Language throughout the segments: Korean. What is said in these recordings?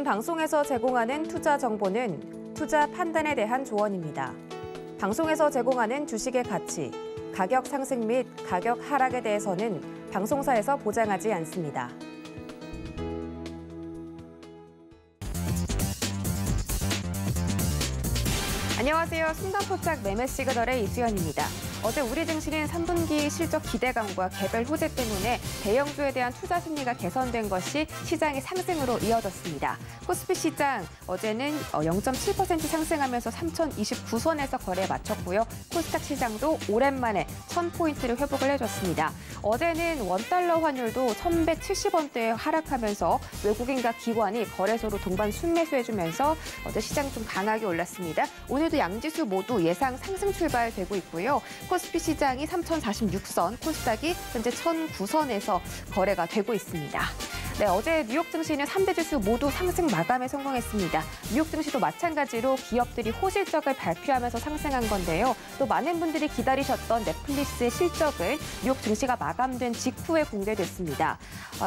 본 방송에서 제공하는 투자 정보는 투자 판단에 대한 조언입니다. 방송에서 제공하는 주식의 가치, 가격 상승 및 가격 하락에 대해서는 방송사에서 보장하지 않습니다. 안녕하세요. 순간포착 매매 시그널의 이수연입니다. 어제 우리 증시는 3분기 실적 기대감과 개별 호재 때문에 대형주에 대한 투자 심리가 개선된 것이 시장의 상승으로 이어졌습니다. 코스피 시장 어제는 0.7% 상승하면서 3,029선에서 거래에 마쳤고요. 코스닥 시장도 오랜만에 1,000포인트를 회복을 해줬습니다. 어제는 원달러 환율도 1,170원대에 하락하면서 외국인과 기관이 거래소로 동반 순매수해주면서 어제 시장 좀 강하게 올랐습니다. 오늘도 양지수 모두 예상 상승 출발되고 있고요. 코스피 시장이 3,046선, 코스닥이 현재 1,009선에서 거래가 되고 있습니다. 네, 어제 뉴욕 증시는 3대 지수 모두 상승 마감에 성공했습니다. 뉴욕 증시도 마찬가지로 기업들이 호실적을 발표하면서 상승한 건데요. 또 많은 분들이 기다리셨던 넷플릭스의 실적을 뉴욕 증시가 마감된 직후에 공개됐습니다.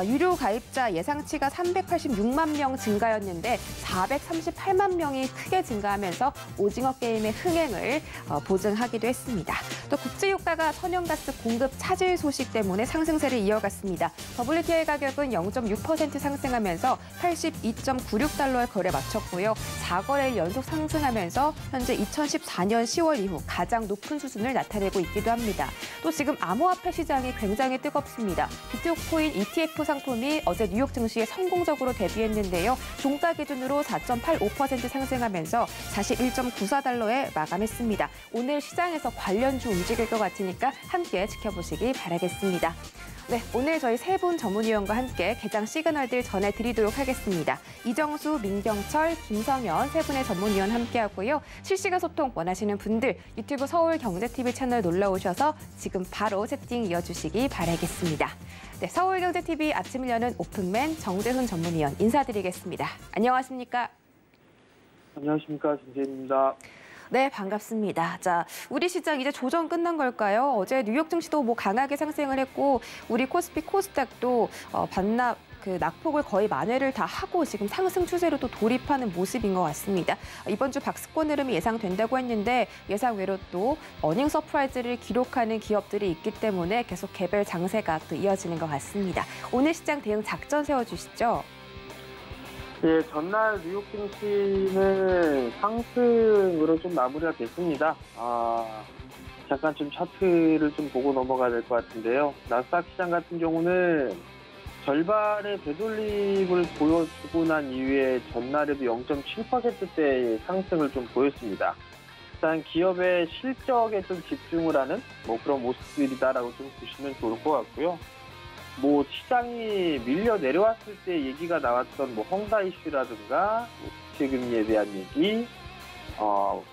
유료 가입자 예상치가 386만 명 증가였는데 438만 명이 크게 증가하면서 오징어 게임의 흥행을 보증하기도 했습니다. 또 국제유가가 천연가스 공급 차질 소식 때문에 상승세를 이어갔습니다. WTI 가격은 0.6% 상승하면서 82.96달러에 거래 마쳤고요. 4거래일 연속 상승하면서 현재 2014년 10월 이후 가장 높은 수준을 나타내고 있기도 합니다. 또 지금 암호화폐 시장이 굉장히 뜨겁습니다. 비트코인 ETF 상품이 어제 뉴욕 증시에 성공적으로 데뷔했는데요. 종가 기준으로 4.85% 상승하면서 41.94달러에 마감했습니다. 오늘 시장에서 관련주 움직일 것 같으니까 함께 지켜보시기 바라겠습니다. 네, 오늘 저희 세 분 전문위원과 함께 개장 시그널들 전해드리도록 하겠습니다. 이정수, 민경철, 김성현 세 분의 전문위원 함께하고요. 실시간 소통 원하시는 분들 유튜브 서울경제TV 채널 놀러오셔서 지금 바로 채팅 이어주시기 바라겠습니다. 네, 서울경제TV 아침을 여는 오픈맨 정재훈 전문위원 인사드리겠습니다. 안녕하십니까? 안녕하십니까, 진재입니다. 네, 반갑습니다. 자, 우리 시장 이제 조정 끝난 걸까요? 어제 뉴욕 증시도 강하게 상승을 했고 우리 코스피 코스닥도 반납 낙폭을 거의 만회를 다 하고 지금 상승 추세로 또 돌입하는 모습인 것 같습니다. 이번 주 박스권 흐름이 예상된다고 했는데 예상외로 또 어닝 서프라이즈를 기록하는 기업들이 있기 때문에 계속 개별 장세가 또 이어지는 것 같습니다. 오늘 시장 대응 작전 세워주시죠. 예, 전날 뉴욕 증시는 상승으로 좀 마무리가 됐습니다. 잠깐 좀 차트를 좀 보고 넘어가야 될 것 같은데요. 나스닥 시장 같은 경우는 절반의 되돌림을 보여주고 난 이후에 전날에도 0.7%대의 상승을 좀 보였습니다. 일단 기업의 실적에 좀 집중을 하는 그런 모습들이다라고 좀 보시면 좋을 것 같고요. 시장이 밀려 내려왔을 때 얘기가 나왔던 헝다 이슈라든가 부채금리에 대한 얘기,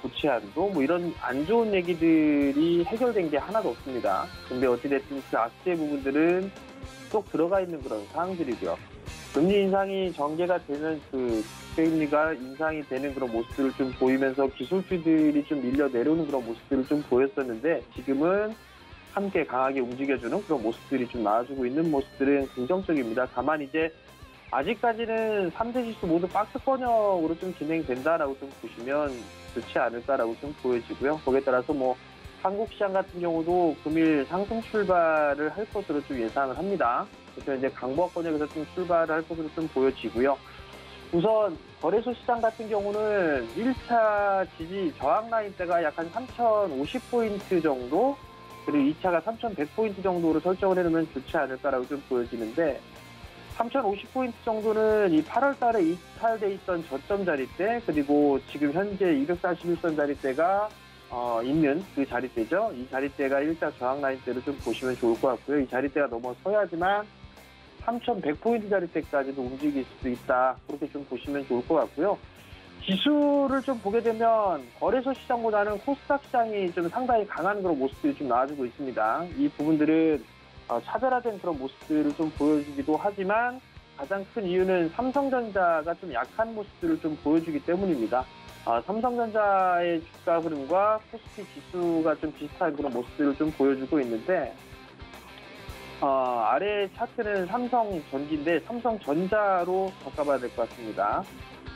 부채 한도 이런 안 좋은 얘기들이 해결된 게 하나도 없습니다. 근데 어찌됐든 그 악재 부분들은 쏙 들어가 있는 그런 사항들이고요. 금리 인상이 전개가 되는 부채금리가 인상이 되는 그런 모습들을 좀 보이면서 기술주들이 좀 밀려 내려오는 그런 모습들을 좀 보였었는데 지금은 함께 강하게 움직여주는 그런 모습들이 좀 나와주고 있는 모습들은 긍정적입니다. 다만 이제 아직까지는 3대 지수 모두 박스권형으로 좀 진행된다라고 좀 보시면 좋지 않을까라고 좀 보여지고요. 거기에 따라서 한국 시장 같은 경우도 금일 상승 출발을 할 것으로 좀 예상을 합니다. 그래서 이제 강보합권역에서 좀 출발을 할 것으로 좀 보여지고요. 우선 거래소 시장 같은 경우는 1차 지지 저항 라인대가 약 한 3,050포인트 정도, 그리고 2차가 3,100포인트 정도로 설정을 해놓으면 좋지 않을까라고 좀 보여지는데 3,050포인트 정도는 이 8월 달에 이탈돼 있던 저점 자리대, 그리고 지금 현재 241선 자리대가 있는 그 자리대죠. 이 자리대가 1차 저항 라인대로 좀 보시면 좋을 것 같고요. 이 자리대가 넘어서야지만 3,100포인트 자리대까지도 움직일 수도 있다. 그렇게 좀 보시면 좋을 것 같고요. 지수를 좀 보게 되면 거래소 시장보다는 코스닥 시장이 좀 상당히 강한 그런 모습들이 좀 나와주고 있습니다. 이 부분들은 차별화된 그런 모습들을 좀 보여주기도 하지만 가장 큰 이유는 삼성전자가 좀 약한 모습들을 좀 보여주기 때문입니다. 삼성전자의 주가 흐름과 코스피 지수가 좀 비슷한 그런 모습들을 좀 보여주고 있는데 아래 차트는 삼성전기인데 삼성전자로 바꿔봐야 될 것 같습니다.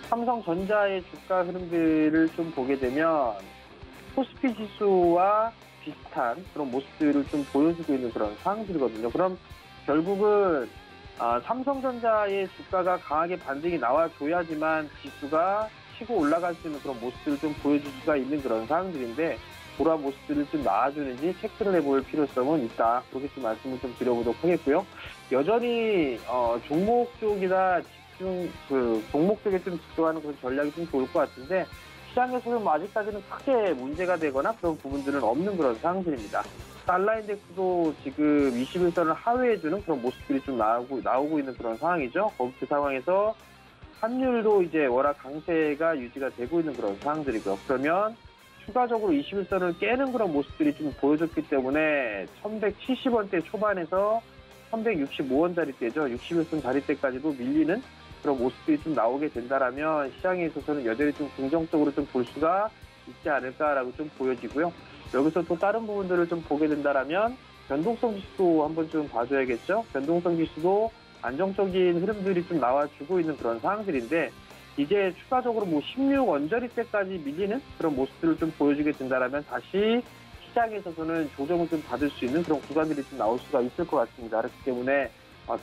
삼성전자의 주가 흐름들을 좀 보게 되면 코스피 지수와 비슷한 그런 모습들을 좀 보여주고 있는 그런 상황들이거든요. 그럼 결국은 삼성전자의 주가가 강하게 반등이 나와줘야지만 지수가 치고 올라갈 수 있는 그런 모습들을 좀 보여줄 수가 있는 그런 상황들인데 그러한 모습들을 좀 나와주는지 체크를 해볼 필요성은 있다. 그렇게 좀 말씀을 좀 드려보도록 하겠고요. 여전히 종목 쪽이나 종목 쪽에 좀 집중하는 그런 전략이 좀 좋을 것 같은데 시장에서는 뭐 아직까지는 크게 문제가 되거나 그런 부분들은 없는 그런 상황들입니다. 달러 인덱스도 지금 21선을 하회해주는 그런 모습들이 좀 나오고 있는 그런 상황이죠. 그 상황에서 환율도 이제 워낙 강세가 유지가 되고 있는 그런 상황들이고요. 그러면 추가적으로 21선을 깨는 그런 모습들이 좀 보여줬기 때문에 1170원대 초반에서 1165원짜리대죠. 61선 자리대까지도 밀리는 그런 모습들이 좀 나오게 된다라면 시장에 있어서는 여전히 좀 긍정적으로 좀 볼 수가 있지 않을까라고 좀 보여지고요. 여기서 또 다른 부분들을 좀 보게 된다라면 변동성 지수도 한번 좀 봐줘야겠죠. 변동성 지수도 안정적인 흐름들이 좀 나와주고 있는 그런 상황들인데 이제 추가적으로 뭐 16 언저리 때까지 밀리는 그런 모습들을 좀 보여주게 된다라면 다시 시장에 있어서는 조정을 좀 받을 수 있는 그런 구간들이 좀 나올 수가 있을 것 같습니다. 그렇기 때문에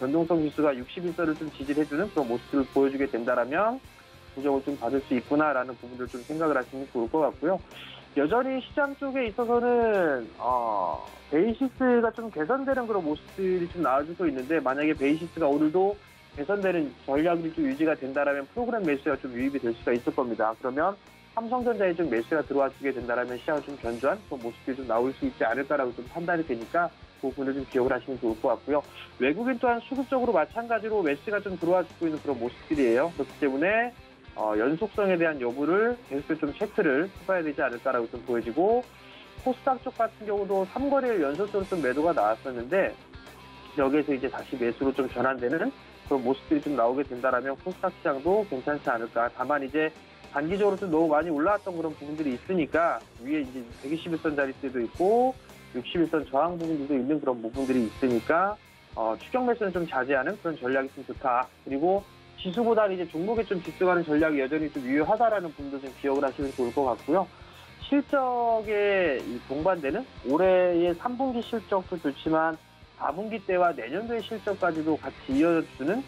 변동성 지수가 61선을 좀 지지해주는 그런 모습들을 보여주게 된다라면 조정을 좀 받을 수 있구나라는 부분들 좀 생각을 하시면 좋을 것 같고요. 여전히 시장 쪽에 있어서는 베이시스가 좀 개선되는 그런 모습들이 좀 나와주고 있는데 만약에 베이시스가 오늘도 개선되는 전략이 좀 유지가 된다라면 프로그램 매수가 좀 유입이 될 수가 있을 겁니다. 그러면 삼성전자에 좀 매수가 들어와주게 된다라면 시장은 좀 견조한 그런 모습들이 좀 나올 수 있지 않을까라고 좀 판단이 되니까 그 부분을 좀 기억을 하시면 좋을 것 같고요. 외국인 또한 수급적으로 마찬가지로 매수가 좀 들어와주고 있는 그런 모습들이에요. 그렇기 때문에 연속성에 대한 여부를 계속 좀 체크를 해봐야 되지 않을까라고 좀 보여지고 코스닥 쪽 같은 경우도 3거래일 연속적으로 좀 매도가 나왔었는데 여기에서 이제 다시 매수로 좀 전환되는 그런 모습들이 좀 나오게 된다라면 코스닥 시장도 괜찮지 않을까. 다만 이제 단기적으로 좀 너무 많이 올라왔던 그런 부분들이 있으니까 위에 이제 121선 자릿대도 있고 61선 저항 부분들도 있는 그런 부분들이 있으니까 추격 매수는 좀 자제하는 그런 전략이 좀 좋다. 그리고 지수보다는 이제 종목에 좀 집중하는 전략이 여전히 좀 유효하다라는 부분도 좀 기억을 하시면 좋을 것 같고요. 실적에 동반되는 올해의 3분기 실적도 좋지만 4분기 때와 내년도의 실적까지도 같이 이어주는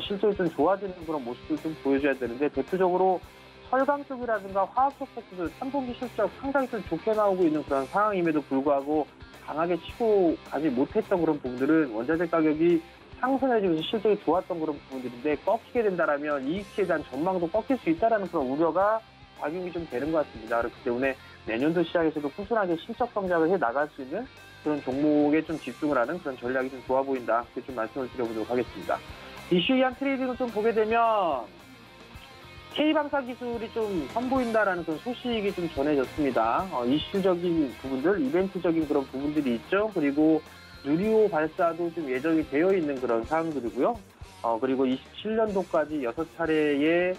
실적이 좀 좋아지는 그런 모습을 좀 보여줘야 되는데 대표적으로 철강 쪽이라든가 화학적 섹터도 3분기 실적 상당히 좀 좋게 나오고 있는 그런 상황임에도 불구하고 강하게 치고 가지 못했던 그런 부분들은 원자재 가격이 상승해지면서 실적이 좋았던 그런 부분들인데 꺾이게 된다라면 이익치에 대한 전망도 꺾일 수 있다는 그런 우려가 작용이 좀 되는 것 같습니다. 그렇기 때문에 내년도 시장에서도 꾸준하게 실적 성장을 해 나갈 수 있는 그런 종목에 좀 집중을 하는 그런 전략이 좀 좋아 보인다. 이렇게 좀 말씀을 드려보도록 하겠습니다. 이슈이한 트레이딩을 좀 보게 되면 K방사 기술이 좀 선보인다라는 그런 소식이 좀 전해졌습니다. 이슈적인 부분들, 이벤트적인 그런 부분들이 있죠. 그리고 누리호 발사도 좀 예정이 되어 있는 그런 사항들이고요. 그리고 27년도까지 6차례의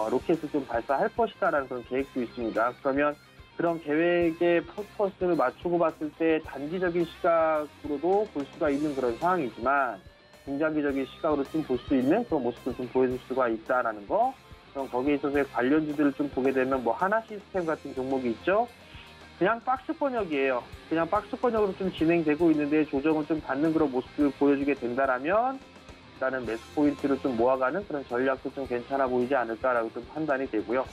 로켓을 좀 발사할 것이다라는 그런 계획도 있습니다. 그러면 그런 계획에 포커스를 맞추고 봤을 때 단기적인 시각으로도 볼 수가 있는 그런 상황이지만 중장기적인 시각으로 좀 볼 수 있는 그런 모습을 좀 보여줄 수가 있다라는 거. 그럼 거기에 있어서의 관련주들을 좀 보게 되면 뭐 하나 시스템 같은 종목이 있죠. 그냥 박스 번역이에요. 그냥 박스 번역으로 좀 진행되고 있는데 조정을 좀 받는 그런 모습을 보여주게 된다라면 일단은 매수 포인트를 좀 모아가는 그런 전략도 좀 괜찮아 보이지 않을까라고 좀 판단이 되고요.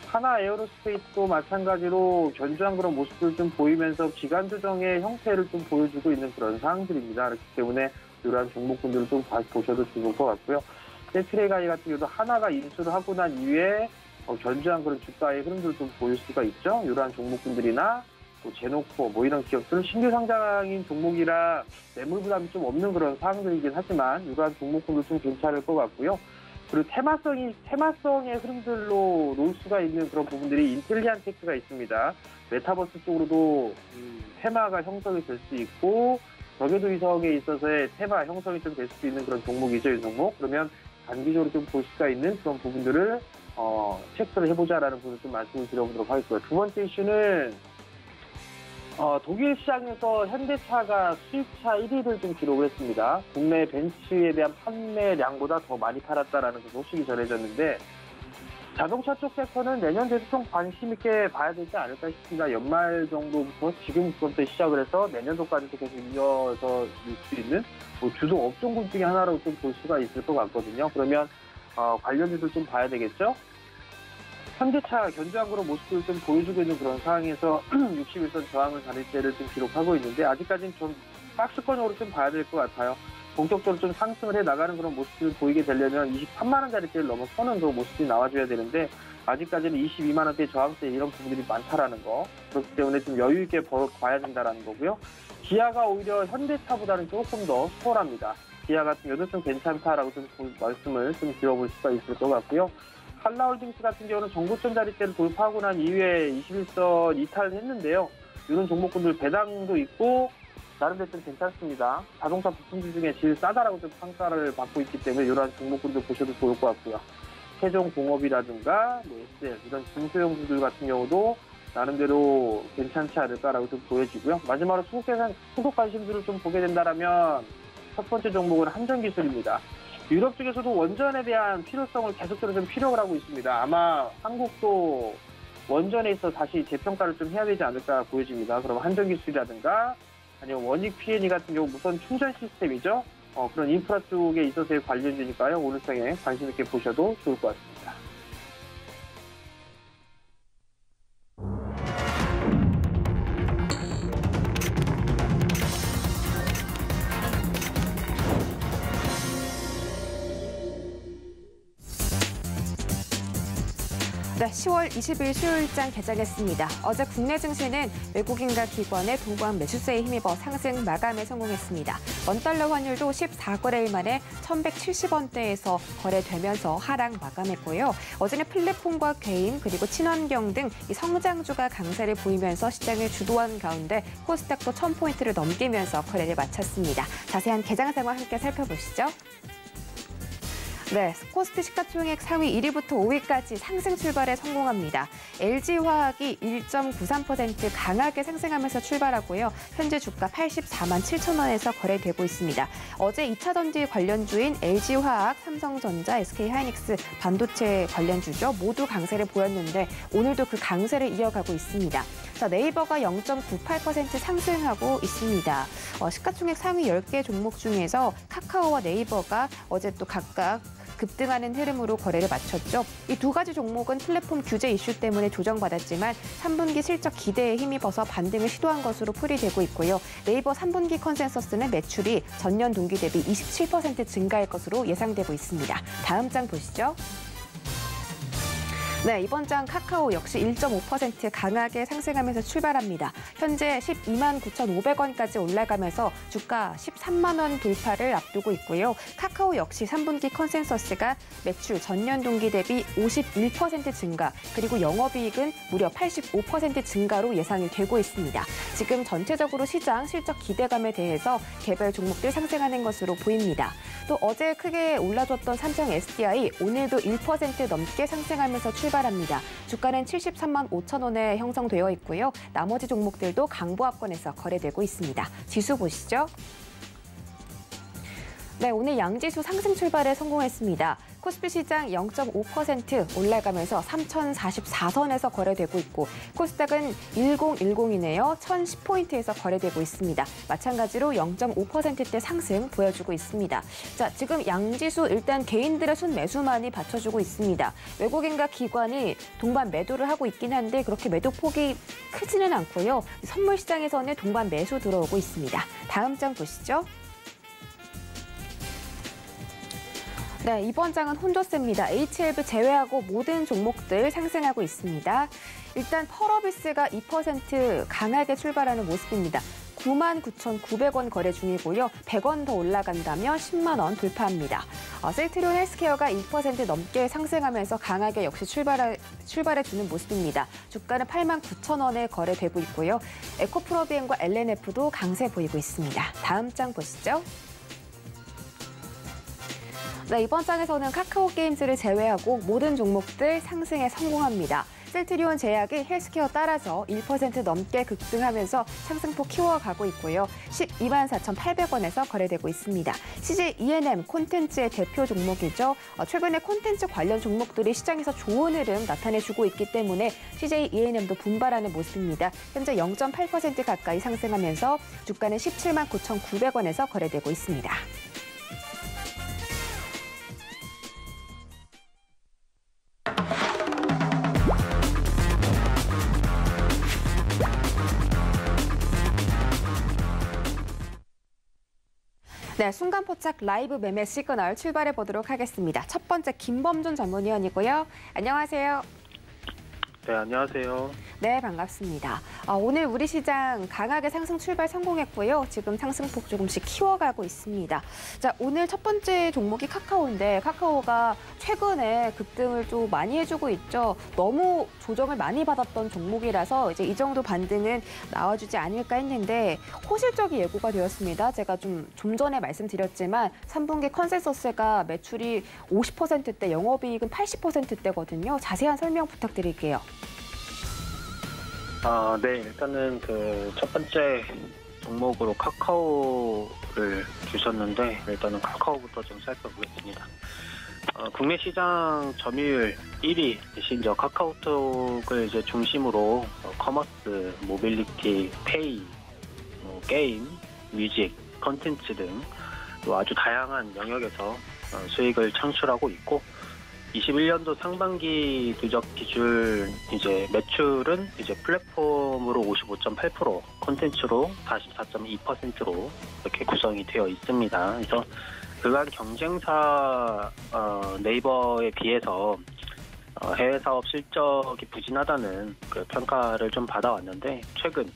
하나 에어로스페이스도 마찬가지로 견조한 그런 모습을 좀 보이면서 기간 조정의 형태를 좀 보여주고 있는 그런 상황들입니다. 그렇기 때문에 이러한 종목군들을 좀 보셔도 좋을 것 같고요. 세트레가이 같은 경우도 하나가 인수를 하고 난 이후에 견조한 그런 주가의 흐름들을 좀 보일 수가 있죠. 이러한 종목군들이나 또 제노코 뭐 이런 기업들은 신규 상장인 종목이라 매물 부담이 좀 없는 그런 상황들이긴 하지만 이러한 종목군도 좀 괜찮을 것 같고요. 그리고 테마성의 흐름들로 놓을 수가 있는 그런 부분들이 인텔리안 테크가 있습니다. 메타버스 쪽으로도 테마가 형성이 될 수 있고 저궤도 위성에 있어서의 테마 형성이 좀 될 수 있는 그런 종목이죠, 이 종목. 그러면 단기적으로 좀 볼 수가 있는 그런 부분들을 체크를 해보자라는 부분을 좀 말씀을 드려보도록 하겠습니다. 두 번째 이슈는 독일 시장에서 현대차가 수입차 1위를 좀 기록을 했습니다. 국내 벤츠에 대한 판매량보다 더 많이 팔았다라는 그 소식이 전해졌는데 자동차 쪽 섹터는 내년 대도 좀 관심 있게 봐야 되지 않을까 싶습니다. 연말 정도부터 지금부터 시작을 해서 내년도까지도 계속 이어져 올 수 있는 주도 업종군 중에 하나로 좀 볼 수가 있을 것 같거든요. 그러면 관련주들 좀 봐야 되겠죠. 현대차 견조한 그런 모습을 좀 보여주고 있는 그런 상황에서 61선 저항을 가릴 때를 좀 기록하고 있는데 아직까지는 좀 박스권으로 좀 봐야 될 것 같아요. 본격적으로 좀 상승을 해 나가는 그런 모습을 보이게 되려면 23만 원짜리대를 넘어서는 그런 모습이 나와줘야 되는데 아직까지는 22만 원대 저항대 이런 부분들이 많다라는 거. 그렇기 때문에 좀 여유 있게 봐야 된다라는 거고요. 기아가 오히려 현대차보다는 조금 더 수월합니다. 기아 같은 경우는 좀 괜찮다라고 좀 말씀을 좀 드려볼 수가 있을 것 같고요. 한라홀딩스 같은 경우는 정고점 자리대를 돌파하고 난 이후에 21선 이탈을 했는데요. 이런 종목군들 배당도 있고 나름대로 좀 괜찮습니다. 자동차 부품주 중에 제일 싸다라고 좀 평가를 받고 있기 때문에 이런 종목군들 보셔도 좋을 것 같고요. 세종공업이라든가 SL 이런 중소형주들 같은 경우도 나름대로 괜찮지 않을까라고 좀 보여지고요. 마지막으로 수급 관심주를 좀 보게 된다면 첫 번째 종목은 한전기술입니다. 유럽 쪽에서도 원전에 대한 필요성을 계속적으로 좀 필요를 하고 있습니다. 아마 한국도 원전에 있어 다시 재평가를 좀 해야 되지 않을까 보여집니다. 그럼 한전기술이라든가 아니면 원익 P&E 같은 경우 무선 충전 시스템이죠. 그런 인프라 쪽에 있어서의 관련주니까요. 오늘장에 관심 있게 보셔도 좋을 것 같습니다. 네, 10월 20일 수요일장 개장했습니다. 어제 국내 증시는 외국인과 기관의 동반 매수세에 힘입어 상승 마감에 성공했습니다. 원달러 환율도 14거래일 만에 1,170원대에서 거래되면서 하락 마감했고요. 어제는 플랫폼과 개인 그리고 친환경 등 이 성장주가 강세를 보이면서 시장을 주도한 가운데 코스닥도 1,000포인트를 넘기면서 거래를 마쳤습니다. 자세한 개장 상황 함께 살펴보시죠. 네, 코스피 시가총액 상위 1위부터 5위까지 상승 출발에 성공합니다. LG화학이 1.93% 강하게 상승하면서 출발하고요. 현재 주가 84만 7천 원에서 거래되고 있습니다. 어제 2차 전지 관련주인 LG화학, 삼성전자, SK하이닉스 반도체 관련주죠. 모두 강세를 보였는데 오늘도 그 강세를 이어가고 있습니다. 자, 네이버가 0.98% 상승하고 있습니다. 시가총액 상위 10개 종목 중에서 카카오와 네이버가 어제 또 각각 급등하는 흐름으로 거래를 마쳤죠. 이 두 가지 종목은 플랫폼 규제 이슈 때문에 조정받았지만 3분기 실적 기대에 힘입어서 반등을 시도한 것으로 풀이되고 있고요. 네이버 3분기 컨센서스는 매출이 전년 동기 대비 27% 증가할 것으로 예상되고 있습니다. 다음 장 보시죠. 네, 이번 장 카카오 역시 1.5% 강하게 상승하면서 출발합니다. 현재 12만 9,500원까지 올라가면서 주가 13만 원 돌파를 앞두고 있고요. 카카오 역시 3분기 컨센서스가 매출 전년 동기 대비 51% 증가, 그리고 영업이익은 무려 85% 증가로 예상이 되고 있습니다. 지금 전체적으로 시장 실적 기대감에 대해서 개별 종목들 상승하는 것으로 보입니다. 또 어제 크게 올라줬던 삼성 SDI 오늘도 1% 넘게 상승하면서 출발합니다. 주가는 73만 5천 원에 형성되어 있고요. 나머지 종목들도 강보합권에서 거래되고 있습니다. 지수 보시죠. 네, 오늘 양지수 상승 출발에 성공했습니다. 코스피 시장 0.5% 올라가면서 3,044선에서 거래되고 있고 코스닥은 1010이네요. 1,010포인트에서 거래되고 있습니다. 마찬가지로 0.5%대 상승 보여주고 있습니다. 자, 지금 양지수 일단 개인들의 순매수만이 받쳐주고 있습니다. 외국인과 기관이 동반 매도를 하고 있긴 한데 그렇게 매도폭이 크지는 않고요. 선물 시장에서는 동반 매수 들어오고 있습니다. 다음 장 보시죠. 네, 이번 장은 혼조세입니다. HLB 제외하고 모든 종목들 상승하고 있습니다. 일단 펄어비스가 2% 강하게 출발하는 모습입니다. 99,900원 거래 중이고요. 100원 더 올라간다면 10만 원 돌파합니다. 셀트리온 헬스케어가 2% 넘게 상승하면서 강하게 역시 출발해주는 모습입니다. 주가는 89,000원에 거래되고 있고요. 에코프로비엠과 LNF도 강세 보이고 있습니다. 다음 장 보시죠. 네, 이번 장에서는 카카오 게임즈를 제외하고 모든 종목들 상승에 성공합니다. 셀트리온 제약이 헬스케어 따라서 1% 넘게 급등하면서 상승폭 키워가고 있고요. 124,800원에서 거래되고 있습니다. CJ E&M 콘텐츠의 대표 종목이죠. 최근에 콘텐츠 관련 종목들이 시장에서 좋은 흐름 나타내주고 있기 때문에 CJ E&M도 분발하는 모습입니다. 현재 0.8% 가까이 상승하면서 주가는 17만 9,900원에서 거래되고 있습니다. 네, 순간포착 라이브 매매 시그널 출발해 보도록 하겠습니다. 첫 번째 김범준 전문위원이고요. 안녕하세요. 네, 안녕하세요. 네, 반갑습니다. 오늘 우리 시장 강하게 상승 출발 성공했고요. 지금 상승폭 조금씩 키워가고 있습니다. 자, 오늘 첫 번째 종목이 카카오인데 카카오가 최근에 급등을 좀 많이 해주고 있죠. 너무 조정을 많이 받았던 종목이라서 이제 이 정도 반등은 나와주지 않을까 했는데 호실적이 예고가 되었습니다. 제가 좀 전에 말씀드렸지만 3분기 컨센서스가 매출이 50%대, 영업이익은 80%대거든요. 자세한 설명 부탁드릴게요. 네, 일단은 첫 번째 종목으로 카카오를 주셨는데 일단은 카카오부터 좀 살펴보겠습니다. 국내 시장 점유율 1위 이신 카카오톡을 이제 중심으로 커머스, 모빌리티, 페이, 게임, 뮤직, 컨텐츠 등 또 아주 다양한 영역에서 수익을 창출하고 있고 21년도 상반기 누적 기준 이제 매출은 이제 플랫폼으로 55.8%, 콘텐츠로 44.2%로 이렇게 구성이 되어 있습니다. 그래서 그간 경쟁사 네이버에 비해서 해외 사업 실적이 부진하다는 그 평가를 좀 받아왔는데 최근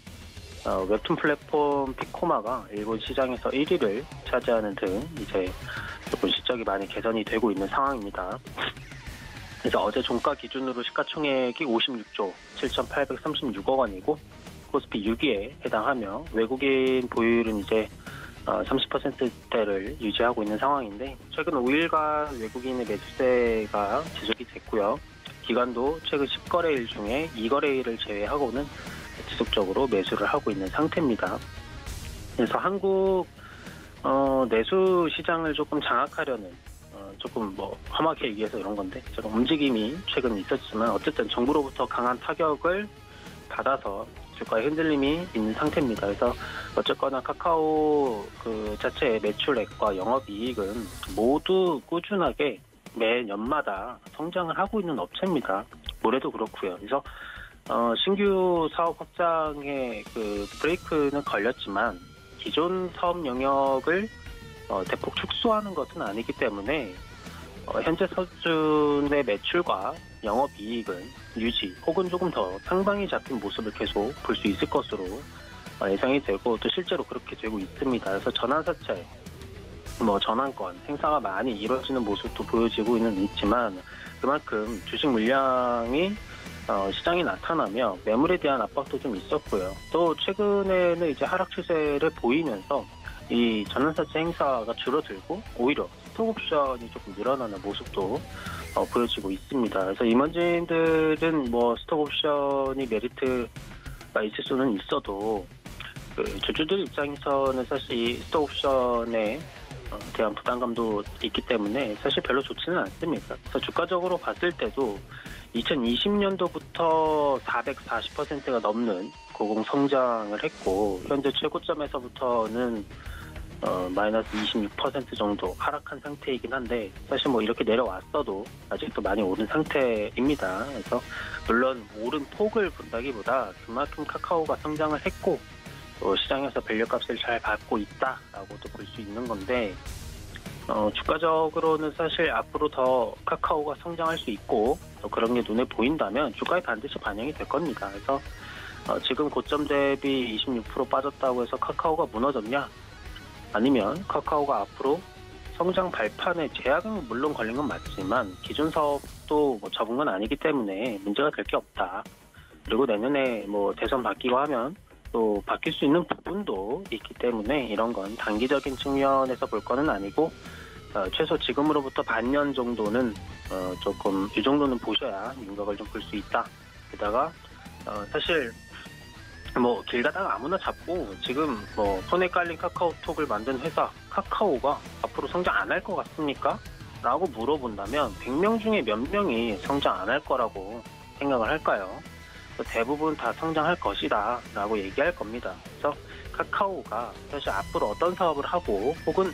웹툰 플랫폼 피코마가 일본 시장에서 1위를 차지하는 등 이제 조금 실적이 많이 개선이 되고 있는 상황입니다. 그래서 어제 종가 기준으로 시가총액이 56조 7,836억 원이고 코스피 6위에 해당하며 외국인 보유율은 이제 30%대를 유지하고 있는 상황인데 최근 5일간 외국인의 매수세가 지속이 됐고요. 기관도 최근 10거래일 중에 2거래일을 제외하고는 지속적으로 매수를 하고 있는 상태입니다. 그래서 한국 내수 시장을 조금 장악하려는 조금 험하게 얘기해서 이런 건데 저런 움직임이 최근 있었지만 어쨌든 정부로부터 강한 타격을 받아서 주가에 흔들림이 있는 상태입니다. 그래서 어쨌거나 카카오 그 자체의 매출액과 영업이익은 모두 꾸준하게 매년마다 성장을 하고 있는 업체입니다. 올해도 그렇고요. 그래서 신규 사업 확장에 그 브레이크는 걸렸지만 기존 사업 영역을 대폭 축소하는 것은 아니기 때문에 현재 수준의 매출과 영업이익은 유지 혹은 조금 더 상방이 잡힌 모습을 계속 볼 수 있을 것으로 예상이 되고 또 실제로 그렇게 되고 있습니다. 그래서 전환사채, 전환권 행사가 많이 이루어지는 모습도 보여지고 있지만 그만큼 주식 물량이 시장에 나타나며 매물에 대한 압박도 좀 있었고요. 또 최근에는 이제 하락 추세를 보이면서 이 전환사채 행사가 줄어들고 오히려 스톡옵션이 조금 늘어나는 모습도 보여지고 있습니다. 그래서 임원진들은 스톡옵션이 메리트가 있을 수는 있어도 그 주주들 입장에서는 사실 이 스톡옵션에 대한 부담감도 있기 때문에 사실 별로 좋지는 않습니다. 그래서 주가적으로 봤을 때도 2020년도부터 440%가 넘는 고공 성장을 했고 현재 최고점에서부터는 마이너스 26% 정도 하락한 상태이긴 한데 사실 이렇게 내려왔어도 아직도 많이 오른 상태입니다. 그래서 물론 오른 폭을 본다기보다 그만큼 카카오가 성장을 했고 또 시장에서 밸류값을 잘 받고 있다라고도 볼 수 있는 건데 주가적으로는 사실 앞으로 더 카카오가 성장할 수 있고 또 그런 게 눈에 보인다면 주가에 반드시 반영이 될 겁니다. 그래서 지금 고점 대비 26% 빠졌다고 해서 카카오가 무너졌냐? 아니면 카카오가 앞으로 성장 발판에 제약은 물론 걸린 건 맞지만 기존 사업도 접은 건 아니기 때문에 문제가 될 게 없다. 그리고 내년에 대선 바뀌고 하면 또 바뀔 수 있는 부분도 있기 때문에 이런 건 단기적인 측면에서 볼 거는 아니고 최소 지금으로부터 반년 정도는 조금 이 정도는 보셔야 윤곽을 좀 볼 수 있다. 게다가 사실 뭐 길 가다가 아무나 잡고 지금 뭐 손에 깔린 카카오톡을 만든 회사 카카오가 앞으로 성장 안 할 것 같습니까? 라고 물어본다면 100명 중에 몇 명이 성장 안 할 거라고 생각을 할까요? 대부분 다 성장할 것이다 라고 얘기할 겁니다. 그래서 카카오가 사실 앞으로 어떤 사업을 하고 혹은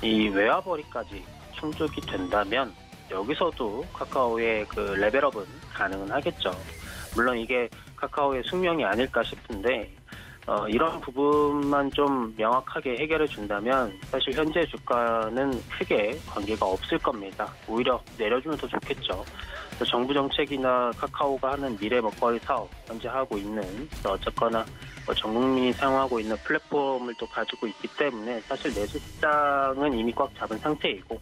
이 외화벌이까지 충족이 된다면 여기서도 카카오의 그 레벨업은 가능은 하겠죠. 물론 이게 카카오의 숙명이 아닐까 싶은데 이런 부분만 좀 명확하게 해결해 준다면 사실 현재 주가는 크게 관계가 없을 겁니다. 오히려 내려주면 더 좋겠죠. 정부 정책이나 카카오가 하는 미래 먹거리 사업, 현재 하고 있는 어쨌거나 전 국민이 사용하고 있는 플랫폼을 또 가지고 있기 때문에 사실 내수 시장은 이미 꽉 잡은 상태이고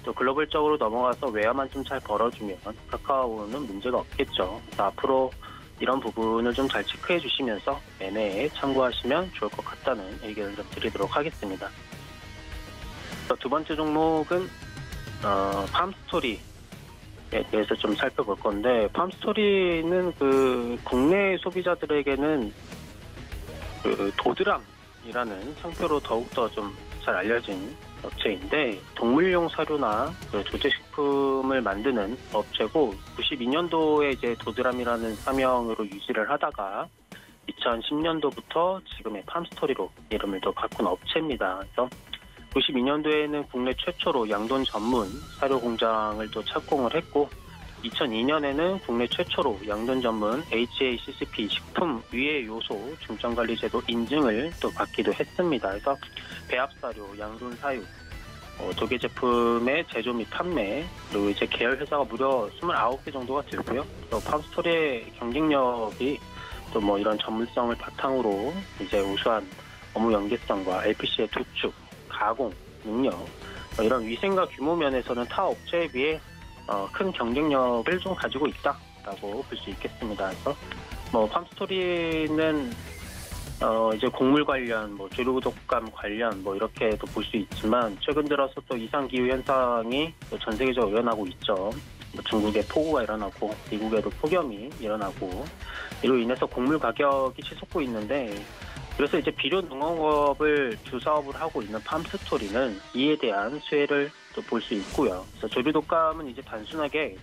또 글로벌적으로 넘어가서 외화만 좀 잘 벌어주면 카카오는 문제가 없겠죠. 그래서 앞으로 이런 부분을 좀 잘 체크해 주시면서 매매에 참고하시면 좋을 것 같다는 의견을 좀 드리도록 하겠습니다. 두 번째 종목은 팜스토리에 대해서 좀 살펴볼 건데, 팜스토리는 그 국내 소비자들에게는 그 도드람이라는 상표로 더욱더 좀 잘 알려진 업체인데, 동물용 사료나 그 조제식품을 만드는 업체고 92년도에 이제 도드람이라는 사명으로 유지를 하다가 2010년도부터 지금의 팜스토리로 이름을 또 바꾼 업체입니다. 그래서 92년도에는 국내 최초로 양돈 전문 사료 공장을 또 착공을 했고 2002년에는 국내 최초로 양돈 전문 HACCP 식품 위해 요소 중점관리제도 인증을 또 받기도 했습니다. 그래서 배합사료, 양돈 사육, 조개 제품의 제조 및 판매, 그리고 이제 계열 회사가 무려 29개 정도가 되고요. 또 팜스토리의 경쟁력이 또 뭐 이런 전문성을 바탕으로 이제 우수한 업무 연계성과 LPC의 도축, 가공 능력, 이런 위생과 규모 면에서는 타 업체에 비해 큰 경쟁력을 좀 가지고 있다라고 볼 수 있겠습니다. 그래서 뭐 팜스토리는 이제 곡물 관련, 뭐 조류 독감 관련 뭐 이렇게도 볼 수 있지만 최근 들어서 또 이상 기후 현상이 전 세계적으로 일어나고 있죠. 뭐 중국에 폭우가 일어나고 미국에도 폭염이 일어나고 이로 인해서 곡물 가격이 치솟고 있는데, 그래서 이제 비료 농업을 주 사업을 하고 있는 팜스토리는 이에 대한 수혜를 또 볼 수 있고요. 그래서 조류 독감은 이제 단순하게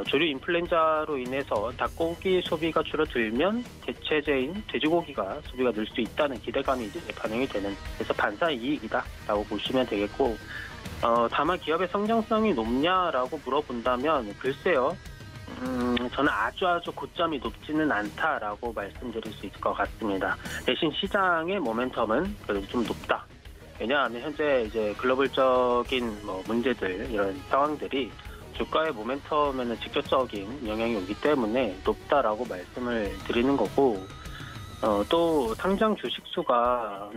조류 인플루엔자로 인해서 닭고기 소비가 줄어들면 대체제인 돼지고기가 소비가 늘 수 있다는 기대감이 이제 반영이 되는, 그래서 반사 이익이다라고 보시면 되겠고, 다만 기업의 성장성이 높냐라고 물어본다면 글쎄요. 저는 아주 고점이 높지는 않다라고 말씀드릴 수 있을 것 같습니다. 대신 시장의 모멘텀은 그래도 좀 높다. 왜냐하면 현재 이제 글로벌적인 뭐 문제들, 이런 상황들이 주가의 모멘텀에는 직접적인 영향이 오기 때문에 높다라고 말씀을 드리는 거고, 또 상장 주식 수가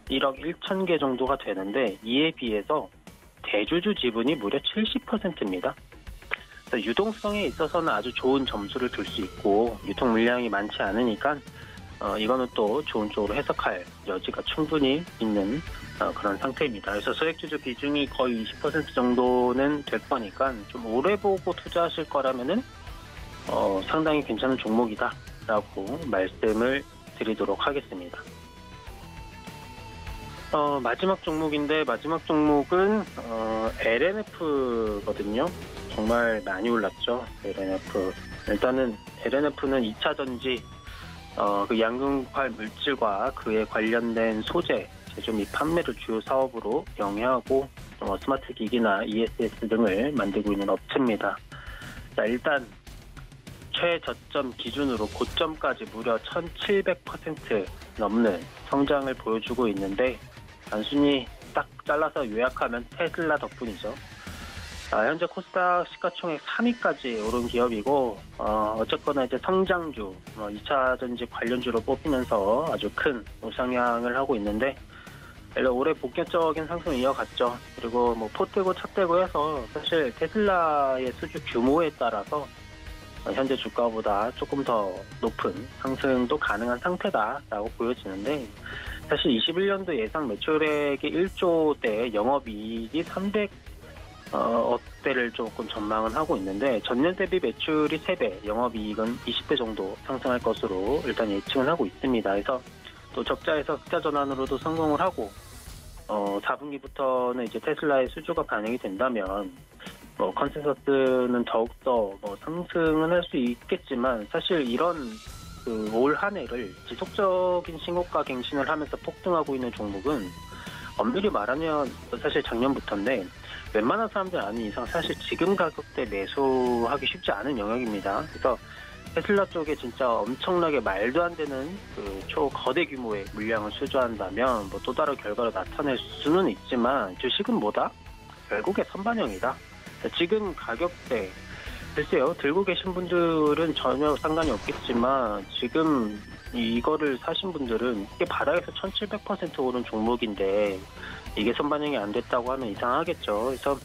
1억 1천 개 정도가 되는데 이에 비해서 대주주 지분이 무려 70%입니다. 유동성에 있어서는 아주 좋은 점수를 줄 수 있고 유통 물량이 많지 않으니까 이거는 또 좋은 쪽으로 해석할 여지가 충분히 있는 그런 상태입니다. 그래서 소액주주 비중이 거의 20% 정도는 될 거니까 좀 오래 보고 투자하실 거라면은 상당히 괜찮은 종목이다라고 말씀을 드리도록 하겠습니다. 마지막 종목인데, 마지막 종목은 LNF거든요. 정말 많이 올랐죠, LNF. 일단은 LNF는 2차 전지, 그 양극화 물질과 그에 관련된 소재 제조 및 판매를 주요 사업으로 영위하고 스마트 기기나 ESS 등을 만들고 있는 업체입니다. 자, 일단 최저점 기준으로 고점까지 무려 1700% 넘는 성장을 보여주고 있는데, 단순히 딱 잘라서 요약하면 테슬라 덕분이죠. 현재 코스닥 시가총액 3위까지 오른 기업이고, 어쨌거나 이제 성장주, 2차 전지 관련주로 뽑히면서 아주 큰 우상향을 하고 있는데, 올해 본격적인 상승을 이어갔죠. 그리고 뭐 포떼고 찻대고 해서 사실 테슬라의 수주 규모에 따라서 현재 주가보다 조금 더 높은 상승도 가능한 상태다라고 보여지는데, 사실 21년도 예상 매출액이 1조대 영업이익이 억대를 조금 전망은 하고 있는데 전년 대비 매출이 3배, 영업이익은 20배 정도 상승할 것으로 일단 예측은 하고 있습니다. 그래서 또 적자에서 흑자 전환으로도 성공을 하고 4분기부터는 이제 테슬라의 수주가 반영이 된다면 컨센서스는 더욱더 상승은 할 수 있겠지만 사실 이런 올 한 해를 지속적인 신고가 갱신을 하면서 폭등하고 있는 종목은 엄밀히 말하면 사실 작년부터인데 웬만한 사람들 아닌 이상 사실 지금 가격대 매수하기 쉽지 않은 영역입니다. 그래서 테슬라 쪽에 진짜 엄청나게 말도 안 되는 초거대 규모의 물량을 수주한다면 또 다른 결과를 나타낼 수는 있지만 주식은 뭐다? 결국에 선반영이다. 지금 가격대 글쎄요, 들고 계신 분들은 전혀 상관이 없겠지만 지금 이거를 사신 분들은 이게 바닥에서 1700% 오른 종목인데 이게 선반영이 안 됐다고 하면 이상하겠죠. 그래서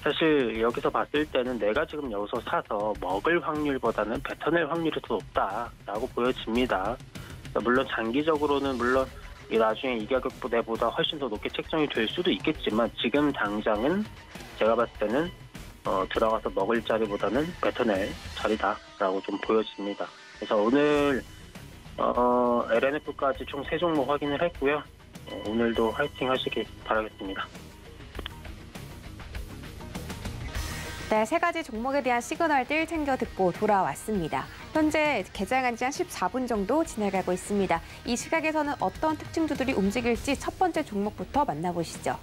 사실 여기서 봤을 때는 내가 지금 여기서 사서 먹을 확률보다는 뱉어낼 확률이 더 높다라고 보여집니다. 물론 장기적으로는 나중에 이 가격대보다 훨씬 더 높게 책정이 될 수도 있겠지만 지금 당장은 제가 봤을 때는 들어가서 먹을 자리보다는 뱉어낼 자리다라고 좀 보여집니다. 그래서 오늘 LNF까지 총 3종목 확인을 했고요. 오늘도 화이팅 하시길 바라겠습니다. 네, 3가지 종목에 대한 시그널들 챙겨 듣고 돌아왔습니다. 현재 개장한 지 한 14분 정도 지나가고 있습니다. 이 시각에서는 어떤 특징주들이 움직일지 첫 번째 종목부터 만나보시죠.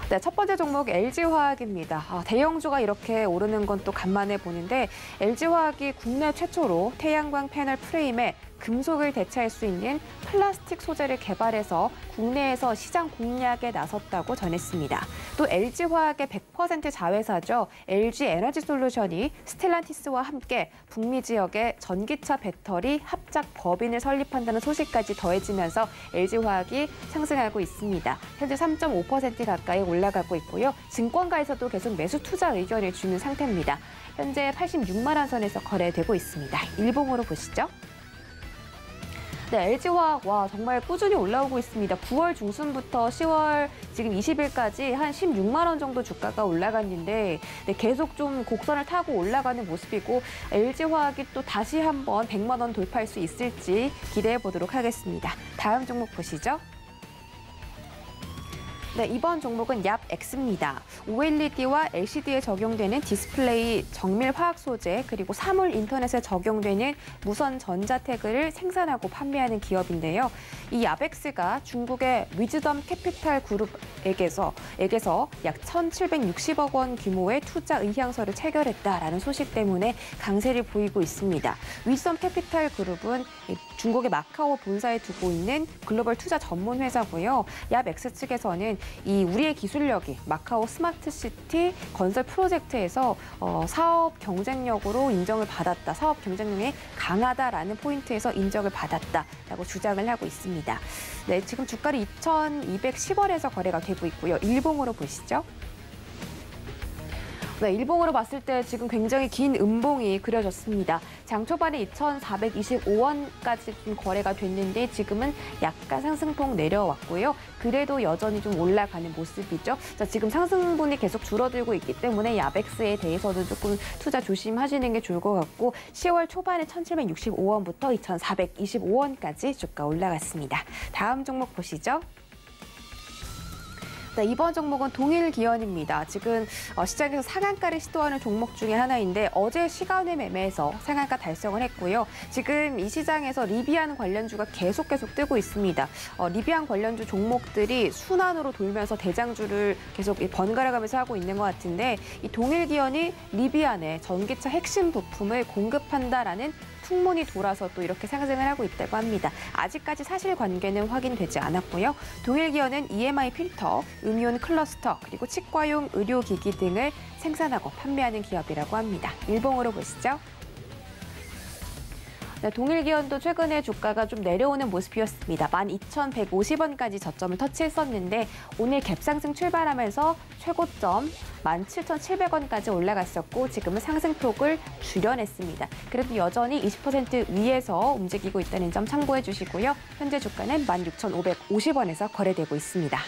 네, 첫 번째 종목 LG화학입니다. 대형주가 이렇게 오르는 건 또 간만에 보는데 LG화학이 국내 최초로 태양광 패널 프레임에 금속을 대체할 수 있는 플라스틱 소재를 개발해서 국내에서 시장 공략에 나섰다고 전했습니다. 또 LG화학의 100% 자회사죠. LG에너지솔루션이 스텔란티스와 함께 북미 지역에 전기차 배터리 합작 법인을 설립한다는 소식까지 더해지면서 LG화학이 상승하고 있습니다. 현재 3.5% 가까이 올라가고 있고요. 증권가에서도 계속 매수 투자 의견을 주는 상태입니다. 현재 86만 원 선에서 거래되고 있습니다. 일봉으로 보시죠. 네, LG화학 정말 꾸준히 올라오고 있습니다. 9월 중순부터 10월 지금 20일까지 한 16만 원 정도 주가가 올라갔는데 계속 좀 곡선을 타고 올라가는 모습이고 LG화학이 또 다시 한번 100만 원 돌파할 수 있을지 기대해 보도록 하겠습니다. 다음 종목 보시죠. 네, 이번 종목은 얍X입니다. OLED와 LCD에 적용되는 디스플레이, 정밀 화학 소재, 그리고 사물 인터넷에 적용되는 무선 전자태그를 생산하고 판매하는 기업인데요. 이 얍X가 중국의 위즈덤 캐피탈 그룹에게서 약 1,760억 원 규모의 투자 의향서를 체결했다라는 소식 때문에 강세를 보이고 있습니다. 위즈덤 캐피탈 그룹은 중국의 마카오 본사에 두고 있는 글로벌 투자 전문 회사고요. 얍X 측에서는 우리의 기술력이 마카오 스마트시티 건설 프로젝트에서 사업 경쟁력으로 인정을 받았다. 사업 경쟁력이 강하다라는 포인트에서 인정을 받았다라고 주장을 하고 있습니다. 네, 지금 주가는 2,210원에서 거래가 되고 있고요. 일봉으로 보시죠. 네, 일봉으로 봤을 때 지금 굉장히 긴 음봉이 그려졌습니다. 장 초반에 2,425원까지 좀 거래가 됐는데 지금은 약간 상승폭 내려왔고요. 그래도 여전히 좀 올라가는 모습이죠. 자, 지금 상승분이 계속 줄어들고 있기 때문에 얍X에 대해서는 조금 투자 조심하시는 게 좋을 것 같고 10월 초반에 1,765원부터 2,425원까지 주가 올라갔습니다. 다음 종목 보시죠. 네, 이번 종목은 동일기원입니다. 지금 시장에서 상한가를 시도하는 종목 중에 하나인데 어제 시간외 매매에서 상한가 달성을 했고요. 지금 이 시장에서 리비안 관련주가 계속 뜨고 있습니다. 리비안 관련주 종목들이 순환으로 돌면서 대장주를 계속 번갈아가면서 하고 있는 것 같은데 이 동일기원이 리비안의 전기차 핵심 부품을 공급한다라는 풍문이 돌아서 또 이렇게 상승을 하고 있다고 합니다. 아직까지 사실관계는 확인되지 않았고요. 동일기원은 EMI 필터, 음이온 클러스터, 그리고 치과용 의료기기 등을 생산하고 판매하는 기업이라고 합니다. 일봉으로 보시죠. 네, 동일기원도 최근에 주가가 좀 내려오는 모습이었습니다. 12,150원까지 저점을 터치했었는데 오늘 갭상승 출발하면서 최고점 17,700원까지 올라갔었고 지금은 상승폭을 줄여냈습니다. 그래도 여전히 20% 위에서 움직이고 있다는 점 참고해 주시고요. 현재 주가는 16,550원에서 거래되고 있습니다.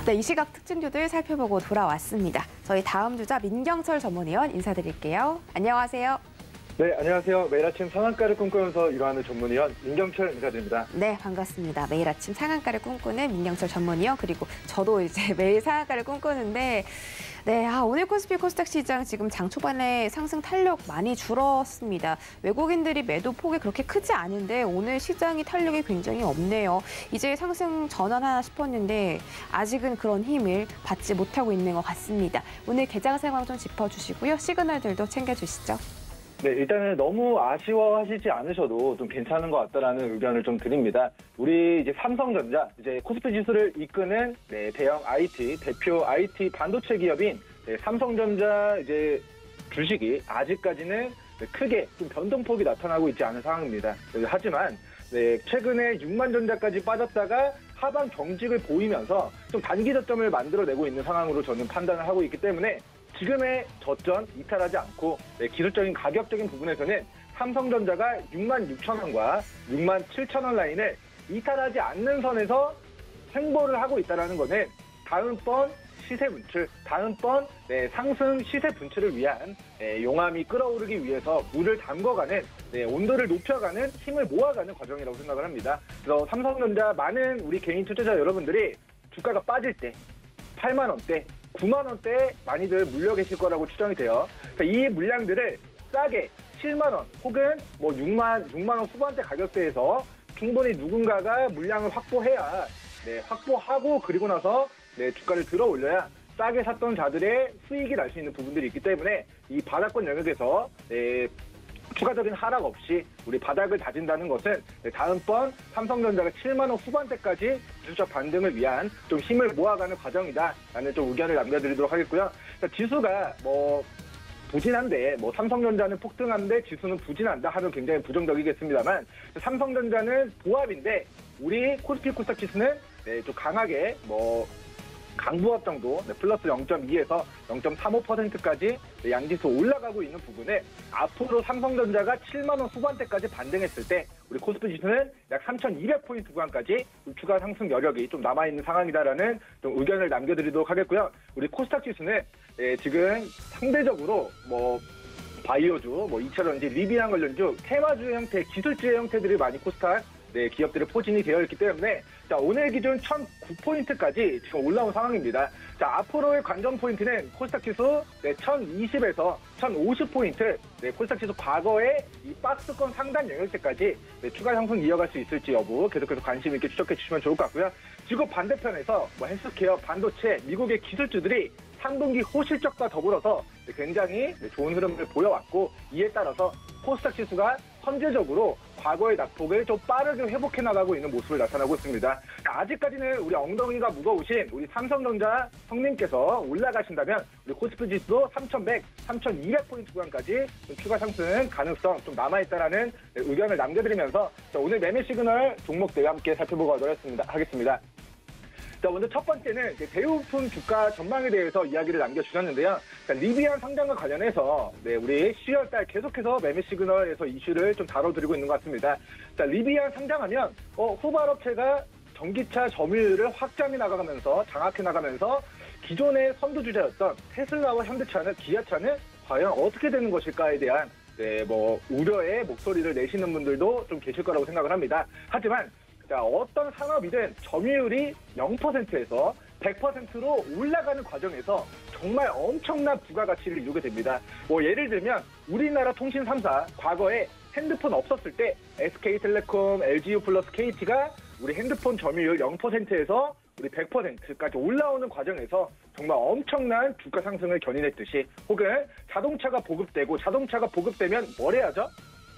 네, 이 시각 특징 뉴들 살펴보고 돌아왔습니다. 저희 다음 주자 민경철 전문위원 인사드릴게요. 안녕하세요. 네, 안녕하세요. 매일 아침 상한가를 꿈꾸면서 일하는 전문위원 민경철 인사드립니다. 네, 반갑습니다. 매일 아침 상한가를 꿈꾸는 민경철 전문위원, 그리고 저도 이제 매일 상한가를 꿈꾸는데, 네, 오늘 코스피 코스닥 시장 지금 장 초반에 상승 탄력 많이 줄었습니다. 외국인들이 매도 폭이 그렇게 크지 않은데 오늘 시장이 탄력이 굉장히 없네요. 이제 상승 전환하나 싶었는데 아직은 그런 힘을 받지 못하고 있는 것 같습니다. 오늘 개장 상황 좀 짚어주시고요. 시그널들도 챙겨주시죠. 네, 일단은 너무 아쉬워하시지 않으셔도 좀 괜찮은 것 같다라는 의견을 좀 드립니다. 우리 이제 삼성전자, 이제 코스피 지수를 이끄는 대형 IT, 대표 IT 반도체 기업인 삼성전자 이제 주식이 아직까지는 크게 좀 변동폭이 나타나고 있지 않은 상황입니다. 하지만 최근에 6만 전자까지 빠졌다가 하방 경직을 보이면서 좀 단기 저점을 만들어내고 있는 상황으로 저는 판단을 하고 있기 때문에 지금의 저점 이탈하지 않고 기술적인 가격적인 부분에서는 삼성전자가 6만 6천 원과 6만 7천 원 라인을 이탈하지 않는 선에서 행보를 하고 있다는 것은 다음번 시세 분출, 다음번 상승 시세 분출을 위한 용암이 끓어오르기 위해서 물을 담궈가는 온도를 높여가는 힘을 모아가는 과정이라고 생각을 합니다. 그래서 삼성전자 많은 우리 개인 투자자 여러분들이 주가가 빠질 때 8만 원대 9만 원대에 많이들 물려 계실 거라고 추정이 돼요. 그러니까 이 물량들을 싸게 7만 원 혹은 뭐 6만 원 후반대 가격대에서 충분히 누군가가 물량을 확보해야 확보하고 그리고 나서 주가를 들어 올려야 싸게 샀던 자들의 수익이 날 수 있는 부분들이 있기 때문에 이 바닥권 영역에서 추가적인 하락 없이 우리 바닥을 다진다는 것은 다음번 삼성전자가 7만 원 후반대까지 기술적 반등을 위한 좀 힘을 모아가는 과정이다라는 좀 의견을 남겨드리도록 하겠고요. 그러니까 지수가 부진한데 삼성전자는 폭등한데 지수는 부진한다 하면 굉장히 부정적이겠습니다만 삼성전자는 보합인데 우리 코스피 코스닥 지수는 좀 강하게 강보합 정도 플러스 0.2에서 0.35%까지 양지수 올라가고 있는 부분에 앞으로 삼성전자가 7만 원 후반대까지 반등했을 때 우리 코스피 지수는 약 3,200포인트 구간까지 추가 상승 여력이 좀 남아있는 상황이다라는 좀 의견을 남겨드리도록 하겠고요. 우리 코스닥 지수는 지금 상대적으로 바이오주, 2차전지, 리비안 관련주, 테마주의 형태, 기술주의 형태들이 많이 코스닥 기업들의 포진이 되어 있기 때문에 자, 오늘 기준 1,009포인트까지 지금 올라온 상황입니다. 자, 앞으로의 관전 포인트는 코스닥 지수 1,020에서 1,050포인트, 코스닥 지수 과거의 이 박스권 상단 영역대까지 추가 상승 이어갈 수 있을지 여부 계속해서 관심 있게 추적해 주시면 좋을 것 같고요. 지금 반대편에서 헬스케어, 반도체, 미국의 기술주들이 3분기 호실적과 더불어서 굉장히 좋은 흐름을 보여왔고 이에 따라서 코스닥 지수가 선제적으로 과거의 낙폭을 좀 빠르게 회복해 나가고 있는 모습을 나타나고 있습니다. 아직까지는 우리 엉덩이가 무거우신 우리 삼성전자 성님께서 올라가신다면 우리 코스피 지수도 3,100, 3,200포인트 구간까지 좀 추가 상승 가능성 좀 남아있다라는 의견을 남겨드리면서 오늘 매매 시그널 종목들 함께 살펴보고 하겠습니다. 자, 먼저 첫 번째는 대우품 주가 전망에 대해서 이야기를 남겨주셨는데요. 리비안 상장과 관련해서 우리 10월달 계속해서 매매 시그널에서 이슈를 좀 다뤄드리고 있는 것 같습니다. 자, 리비안 상장하면 후발업체가 전기차 점유율을 확장해 나가면서 장악해 나가면서 기존의 선두주자였던 테슬라와 현대차는 기아차는 과연 어떻게 되는 것일까에 대한 우려의 목소리를 내시는 분들도 좀 계실 거라고 생각을 합니다. 하지만 자, 어떤 산업이든 점유율이 0%에서 100%로 올라가는 과정에서 정말 엄청난 부가가치를 이루게 됩니다. 예를 들면 우리나라 통신 3사 과거에 핸드폰 없었을 때 SK텔레콤, LGU 플러스 KT가 우리 핸드폰 점유율 0%에서 우리 100%까지 올라오는 과정에서 정말 엄청난 주가 상승을 견인했듯이 혹은 자동차가 보급되면 뭘 해야죠?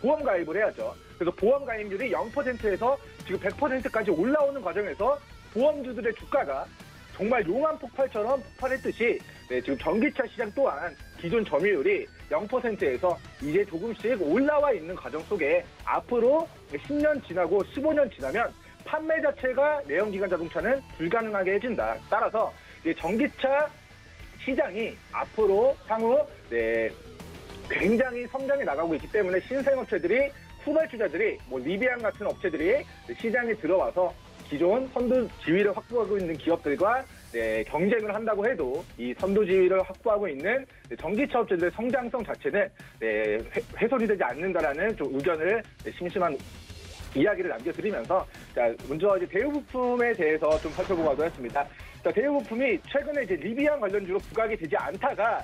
보험 가입을 해야죠. 그래서 보험 가입률이 0%에서 지금 100%까지 올라오는 과정에서 보험주들의 주가가 정말 용암 폭발처럼 폭발했듯이 지금 전기차 시장 또한 기존 점유율이 0%에서 이제 조금씩 올라와 있는 과정 속에 앞으로 10년 지나고 15년 지나면 판매 자체가 내연기관 자동차는 불가능하게 해진다. 따라서 전기차 시장이 앞으로 향후 굉장히 성장해 나가고 있기 때문에 신생업체들이 후발주자들이 리비안 같은 업체들이 시장에 들어와서 기존 선두 지위를 확보하고 있는 기업들과 경쟁을 한다고 해도 이 선두 지위를 확보하고 있는 전기차 업체들의 성장성 자체는 훼손이 되지 않는다라는 좀 의견을 심심한 이야기를 남겨드리면서 자, 먼저 이제 대우부품에 대해서 좀 살펴보고도 했습니다. 자, 대우부품이 최근에 이제 리비안 관련주로 부각이 되지 않다가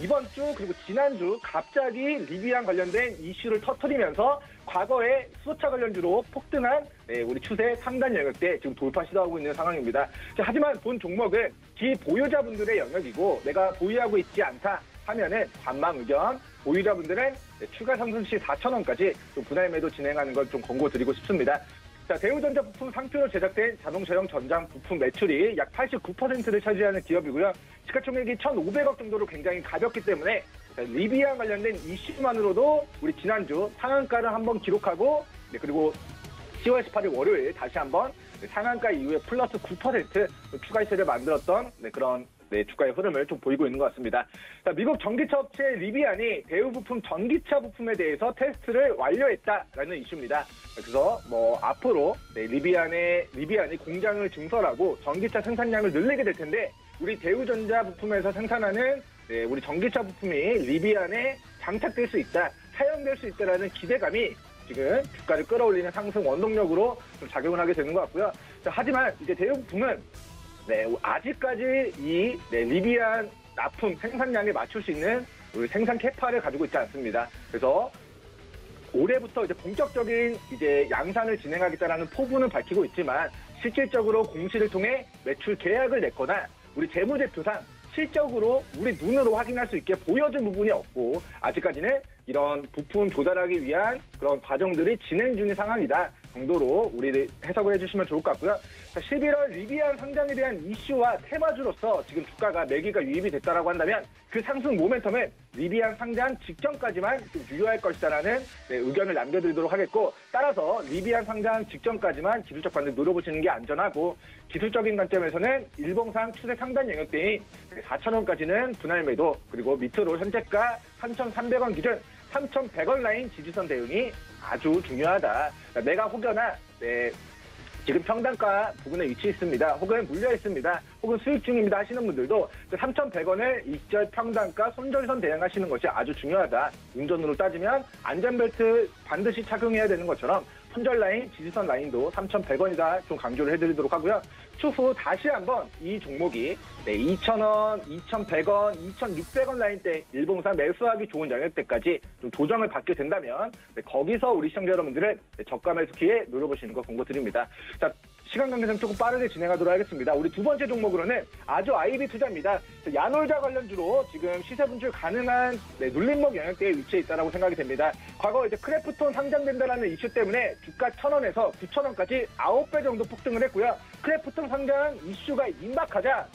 이번 주 그리고 지난주 갑자기 리비안 관련된 이슈를 터뜨리면서 과거에 수소차 관련주로 폭등한 우리 추세 상단 영역대 지금 돌파 시도하고 있는 상황입니다. 자, 하지만 본 종목은 기보유자분들의 영역이고 내가 보유하고 있지 않다 하면은 관망 의견, 보유자분들은 추가 상승 시 4,000원까지 좀 분할 매도 진행하는 걸 좀 권고드리고 싶습니다. 자, 대우전자 부품 상표로 제작된 자동차용 전장 부품 매출이 약 89%를 차지하는 기업이고요. 시가총액이 1,500억 정도로 굉장히 가볍기 때문에 리비안 관련된 이슈만으로도 우리 지난주 상한가를 한번 기록하고 그리고 10월 18일 월요일 다시 한번 상한가 이후에 플러스 9% 추가 시세를 만들었던 그런 주가의 흐름을 좀 보이고 있는 것 같습니다. 자, 미국 전기차 업체 리비안이 대우부품 전기차 부품에 대해서 테스트를 완료했다라는 이슈입니다. 그래서 앞으로 리비안이 공장을 증설하고 전기차 생산량을 늘리게 될 텐데 우리 대우전자 부품에서 생산하는 우리 전기차 부품이 리비안에 장착될 수 있다, 사용될 수 있다라는 기대감이 지금 주가를 끌어올리는 상승 원동력으로 좀 작용을 하게 되는 것 같고요. 자, 하지만 이제 대우부품은 아직까지 이 리비안 납품 생산량에 맞출 수 있는 우리 생산 캐파를 가지고 있지 않습니다. 그래서 올해부터 이제 본격적인 이제 양산을 진행하겠다라는 포부는 밝히고 있지만 실질적으로 공시를 통해 매출 계약을 냈거나 우리 재무제표상 실적으로 우리 눈으로 확인할 수 있게 보여준 부분이 없고 아직까지는 이런 부품 조달하기 위한 그런 과정들이 진행 중인 상황이다 정도로 우리 해석을 해주시면 좋을 것 같고요. 자, 11월 리비안 상장에 대한 이슈와 테마주로서 지금 주가가 매기가 유입이 됐다라고 한다면 그 상승 모멘텀은 리비안 상장 직전까지만 좀 유효할 것이다라는 의견을 남겨드리도록 하겠고 따라서 리비안 상장 직전까지만 기술적 반등 노려보시는 게 안전하고 기술적인 관점에서는 일봉상 추세 상단 영역대인 4,000원까지는 분할 매도 그리고 밑으로 현재가 3,300원 기준 3,100원 라인 지지선 대응이 아주 중요하다. 그러니까 내가 혹여나 지금 평단가 부근에 위치해 있습니다. 혹은 물려 있습니다. 혹은 수익 중입니다 하시는 분들도 3,100원을 익절 평단가 손절선 대응하시는 것이 아주 중요하다. 운전으로 따지면 안전벨트 반드시 착용해야 되는 것처럼 손절 라인, 지지선 라인도 3,100원이다 좀 강조를 해드리도록 하고요. 추후 다시 한번 이 종목이 2,000원, 2,100원, 2,600원 라인대 일봉상 매수하기 좋은 영역대까지 좀 조정을 받게 된다면 거기서 우리 시청자 여러분들은 저가 매수 기회 노려보시는 거 권고드립니다. 자, 시간 관계상 조금 빠르게 진행하도록 하겠습니다. 우리 두 번째 종목으로는 아주 IB 투자입니다. 야놀자 관련주로 지금 시세 분출 가능한 눌림목 영역대에 위치해 있다고 생각이 됩니다. 과거 이제 크래프톤 상장된다라는 이슈 때문에 주가 1,000원에서 9,000원까지 9배 정도 폭등을 했고요. 크래프톤 상장 이슈가 임박하자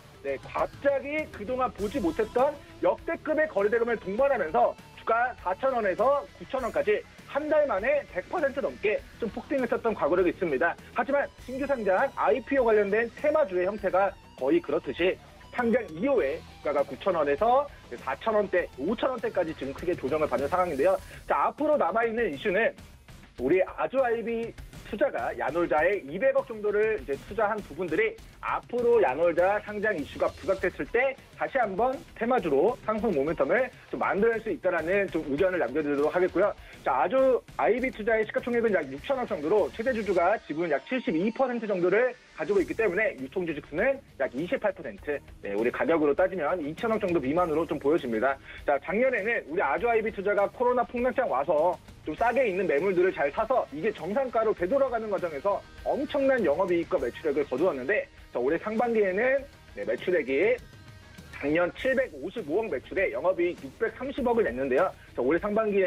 갑자기 그동안 보지 못했던 역대급의 거래대금을 동반하면서 주가 4,000원에서 9,000원까지 한 달 만에 100% 넘게 좀 폭등했었던 과거력이 있습니다. 하지만 신규 상장 IPO 관련된 테마주의 형태가 거의 그렇듯이 상장 이후에 주가가 9,000원에서 4,000원대, 5,000원대까지 지금 크게 조정을 받는 상황인데요. 자, 앞으로 남아있는 이슈는 우리 아주 IB 투자가 야놀자에 200억 정도를 이제 투자한 부분들이 앞으로 야놀자 상장 이슈가 부각됐을 때 다시 한번 테마주로 상승 모멘텀을 좀 만들 수 있다라는 좀 의견을 남겨드리도록 하겠고요. 자, 아주 IB 투자의 시가총액은 약 6천억 정도로 최대 주주가 지분 약 72% 정도를 가지고 있기 때문에 유통주식수는 약 28%, 우리 가격으로 따지면 2천억 정도 미만으로 좀 보여집니다. 자, 작년에는 우리 아주 IB 투자가 코로나 폭락장 와서 좀 싸게 있는 매물들을 잘 사서 이게 정상가로 되돌아가는 과정에서 엄청난 영업이익과 매출액을 거두었는데 자, 올해 상반기에는 매출액이 작년 755억 매출에 영업이익 630억을 냈는데요. 자, 올해 상반기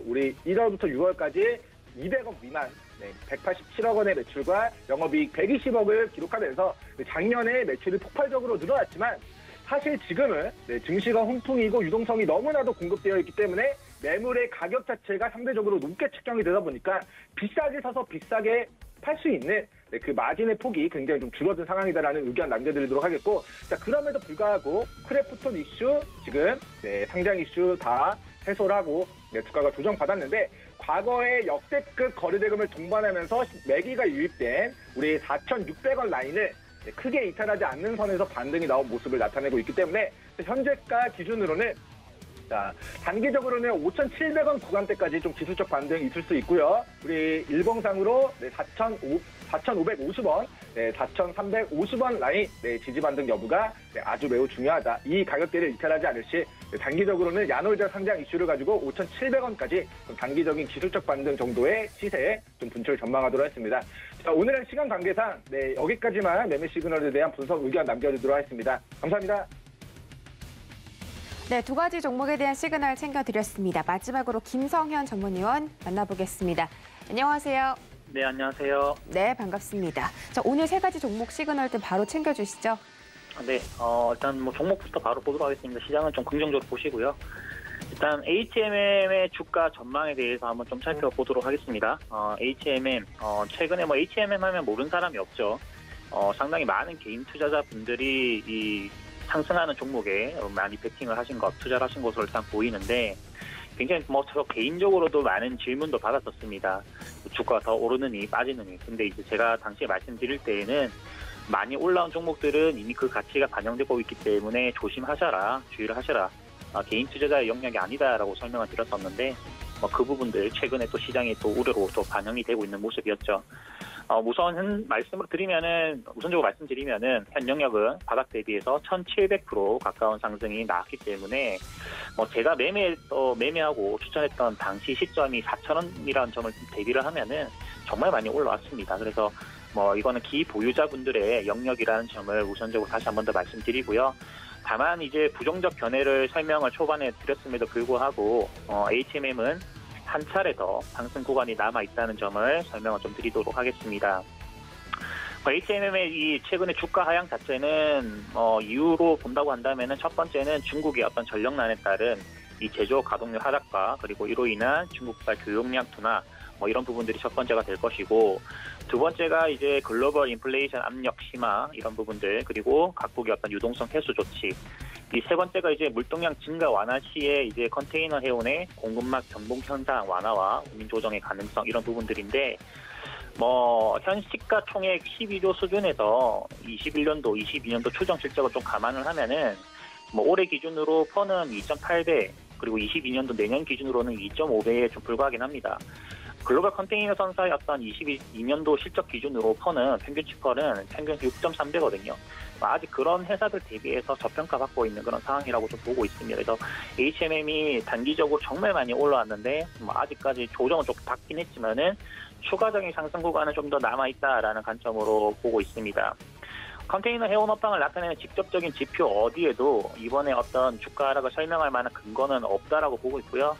우리 1월부터 6월까지 200억 미만 187억 원의 매출과 영업이익 120억을 기록하면서 작년에 매출이 폭발적으로 늘어났지만 사실 지금은 증시가 훈풍이고 유동성이 너무나도 공급되어 있기 때문에 매물의 가격 자체가 상대적으로 높게 책정이 되다 보니까 비싸게 사서 비싸게 팔 수 있는 그 마진의 폭이 굉장히 좀 줄어든 상황이다라는 의견 남겨드리도록 하겠고 자, 그럼에도 불구하고 크래프톤 이슈 지금 상장 이슈 다 해소를 하고 주가가 조정받았는데 과거에 역대급 거래대금을 동반하면서 매기가 유입된 우리 4,600원 라인을 크게 이탈하지 않는 선에서 반등이 나온 모습을 나타내고 있기 때문에 현재가 기준으로는 자, 단기적으로는 5,700원 구간대까지 좀 기술적 반등이 있을 수 있고요. 우리 일봉상으로 4,550원, 4,350원 라인 지지 반등 여부가 아주 매우 중요하다. 이 가격대를 이탈하지 않을 시 단기적으로는 야놀자 상장 이슈를 가지고 5,700원까지 단기적인 기술적 반등 정도의 시세에 좀 분출 전망하도록 하겠습니다. 자, 오늘은 시간 관계상 여기까지만 매매 시그널에 대한 분석 의견 남겨드리도록 하겠습니다. 감사합니다. 네, 두 가지 종목에 대한 시그널 챙겨드렸습니다. 마지막으로 김성현 전문위원 만나보겠습니다. 안녕하세요. 네, 안녕하세요. 네, 반갑습니다. 자, 오늘 세 가지 종목 시그널들 바로 챙겨주시죠. 네, 일단 뭐 종목부터 바로 보도록 하겠습니다. 시장은 좀 긍정적으로 보시고요. 일단 HMM의 주가 전망에 대해서 한번 좀 살펴보도록 하겠습니다. HMM, 최근에 뭐 HMM 하면 모르는 사람이 없죠. 상당히 많은 개인 투자자분들이 이 상승하는 종목에 많이 베팅을 하신 것, 투자를 하신 것으로 일단 보이는데 굉장히 뭐 저 개인적으로도 많은 질문도 받았었습니다. 주가가 더 오르느니 빠지느니. 근데 이제 제가 당시에 말씀드릴 때에는 많이 올라온 종목들은 이미 그 가치가 반영되고 있기 때문에 조심하셔라, 주의를 하셔라. 개인 투자자의 영역이 아니다라고 설명을 드렸었는데 그 부분들 최근에 또 시장이 또 우려로 또 반영이 되고 있는 모습이었죠. 우선적으로 말씀드리면은 현 영역은 바닥 대비해서 1,700% 가까운 상승이 나왔기 때문에 제가 매매하고 추천했던 당시 시점이 4,000원이라는 점을 대비를 하면은 정말 많이 올라왔습니다. 그래서 이거는 기보유자분들의 영역이라는 점을 우선적으로 다시 한 번 더 말씀드리고요. 다만 이제 부정적 견해를 설명을 초반에 드렸음에도 불구하고 HMM은 한 차례 더 상승 구간이 남아있다는 점을 설명을 좀 드리도록 하겠습니다. HMM의 이 최근의 주가 하향 자체는 이유로 본다고 한다면 첫 번째는 중국의 어떤 전력난에 따른 이 제조 가동률 하락과 그리고 이로 인한 중국발 교역량 둔화 이런 부분들이 첫 번째가 될 것이고, 두 번째가 이제 글로벌 인플레이션 압력 심화 이런 부분들, 그리고 각국의 어떤 유동성 해소 조치, 이 세 번째가 이제 물동량 증가 완화 시에 이제 컨테이너 해운의 공급망 변동 현상 완화와 운임 조정의 가능성 이런 부분들인데, 현 시가 총액 12조 수준에서 21년도, 22년도 추정 실적을 좀 감안을 하면은 올해 기준으로 퍼는 2.8배, 그리고 22년도 내년 기준으로는 2.5배에 좀 불과하긴 합니다. 글로벌 컨테이너 선사의 어떤 22년도 실적 기준으로 퍼는 평균치퍼는 평균 6.3배거든요. 아직 그런 회사들 대비해서 저평가받고 있는 그런 상황이라고 좀 보고 있습니다. 그래서 HMM이 단기적으로 정말 많이 올라왔는데 아직까지 조정은 좀 받긴 했지만은 추가적인 상승 구간은 좀 더 남아있다라는 관점으로 보고 있습니다. 컨테이너 해운 업황을 나타내는 직접적인 지표 어디에도 이번에 어떤 주가 하락을 설명할 만한 근거는 없다라고 보고 있고요.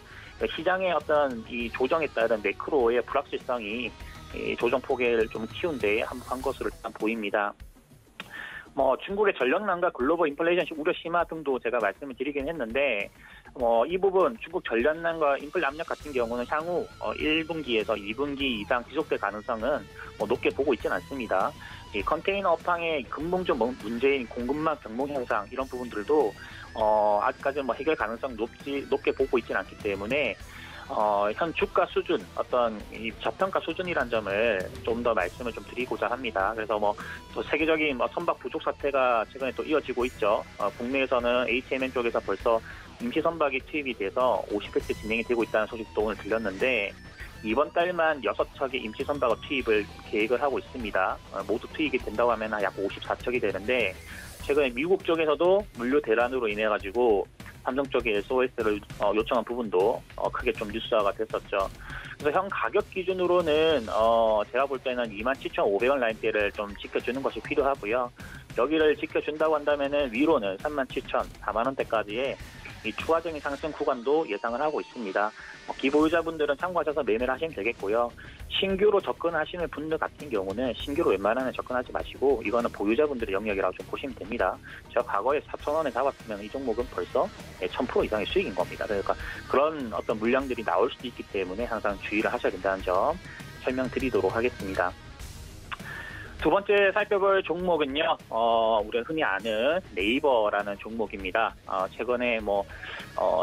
시장의 어떤 이 조정에 따른 매크로의 불확실성이 이 조정 폭을 좀 키운 데 한 것으로 일단 보입니다. 중국의 전력난과 글로벌 인플레이션 우려 심화 등도 제가 말씀을 드리긴 했는데, 이 부분 중국 전력난과 인플레 압력 같은 경우는 향후 1분기에서 2분기 이상 지속될 가능성은 높게 보고 있지는 않습니다. 이 컨테이너 업황의 근본적 문제인 공급망 변동 현상 이런 부분들도 아직까지는 해결 가능성 높게 보고 있지는 않기 때문에 현 주가 수준, 어떤 이 저평가 수준이란 점을 좀 더 말씀을 좀 드리고자 합니다. 그래서 또 세계적인 선박 부족 사태가 최근에 또 이어지고 있죠. 국내에서는 HMM 쪽에서 벌써 임시 선박이 투입이 돼서 50회 진행이 되고 있다는 소식도 오늘 들렸는데, 이번 달만 6척의 임시 선박을 투입을 계획을 하고 있습니다. 모두 투입이 된다고 하면 약 54척이 되는데, 최근에 미국 쪽에서도 물류 대란으로 인해 가지고 삼성 쪽에 SOS를 요청한 부분도 크게 좀 뉴스화가 됐었죠. 그래서 현 가격 기준으로는 제가 볼 때는 27,500원 라인대를 좀 지켜주는 것이 필요하고요. 여기를 지켜준다고 한다면은 위로는 37,000, 4만 원대까지의 이 추가적인 상승 구간도 예상을 하고 있습니다. 기보유자분들은 참고하셔서 매매를 하시면 되겠고요. 신규로 접근하시는 분들 같은 경우는 신규로 웬만하면 접근하지 마시고 이거는 보유자분들의 영역이라고 좀 보시면 됩니다. 제가 과거에 4,000원에 잡았으면 이 종목은 벌써 1000% 이상의 수익인 겁니다. 그러니까 그런 어떤 물량들이 나올 수도 있기 때문에 항상 주의를 하셔야 된다는 점 설명드리도록 하겠습니다. 두 번째 살펴볼 종목은요, 우리가 흔히 아는 네이버라는 종목입니다. 최근에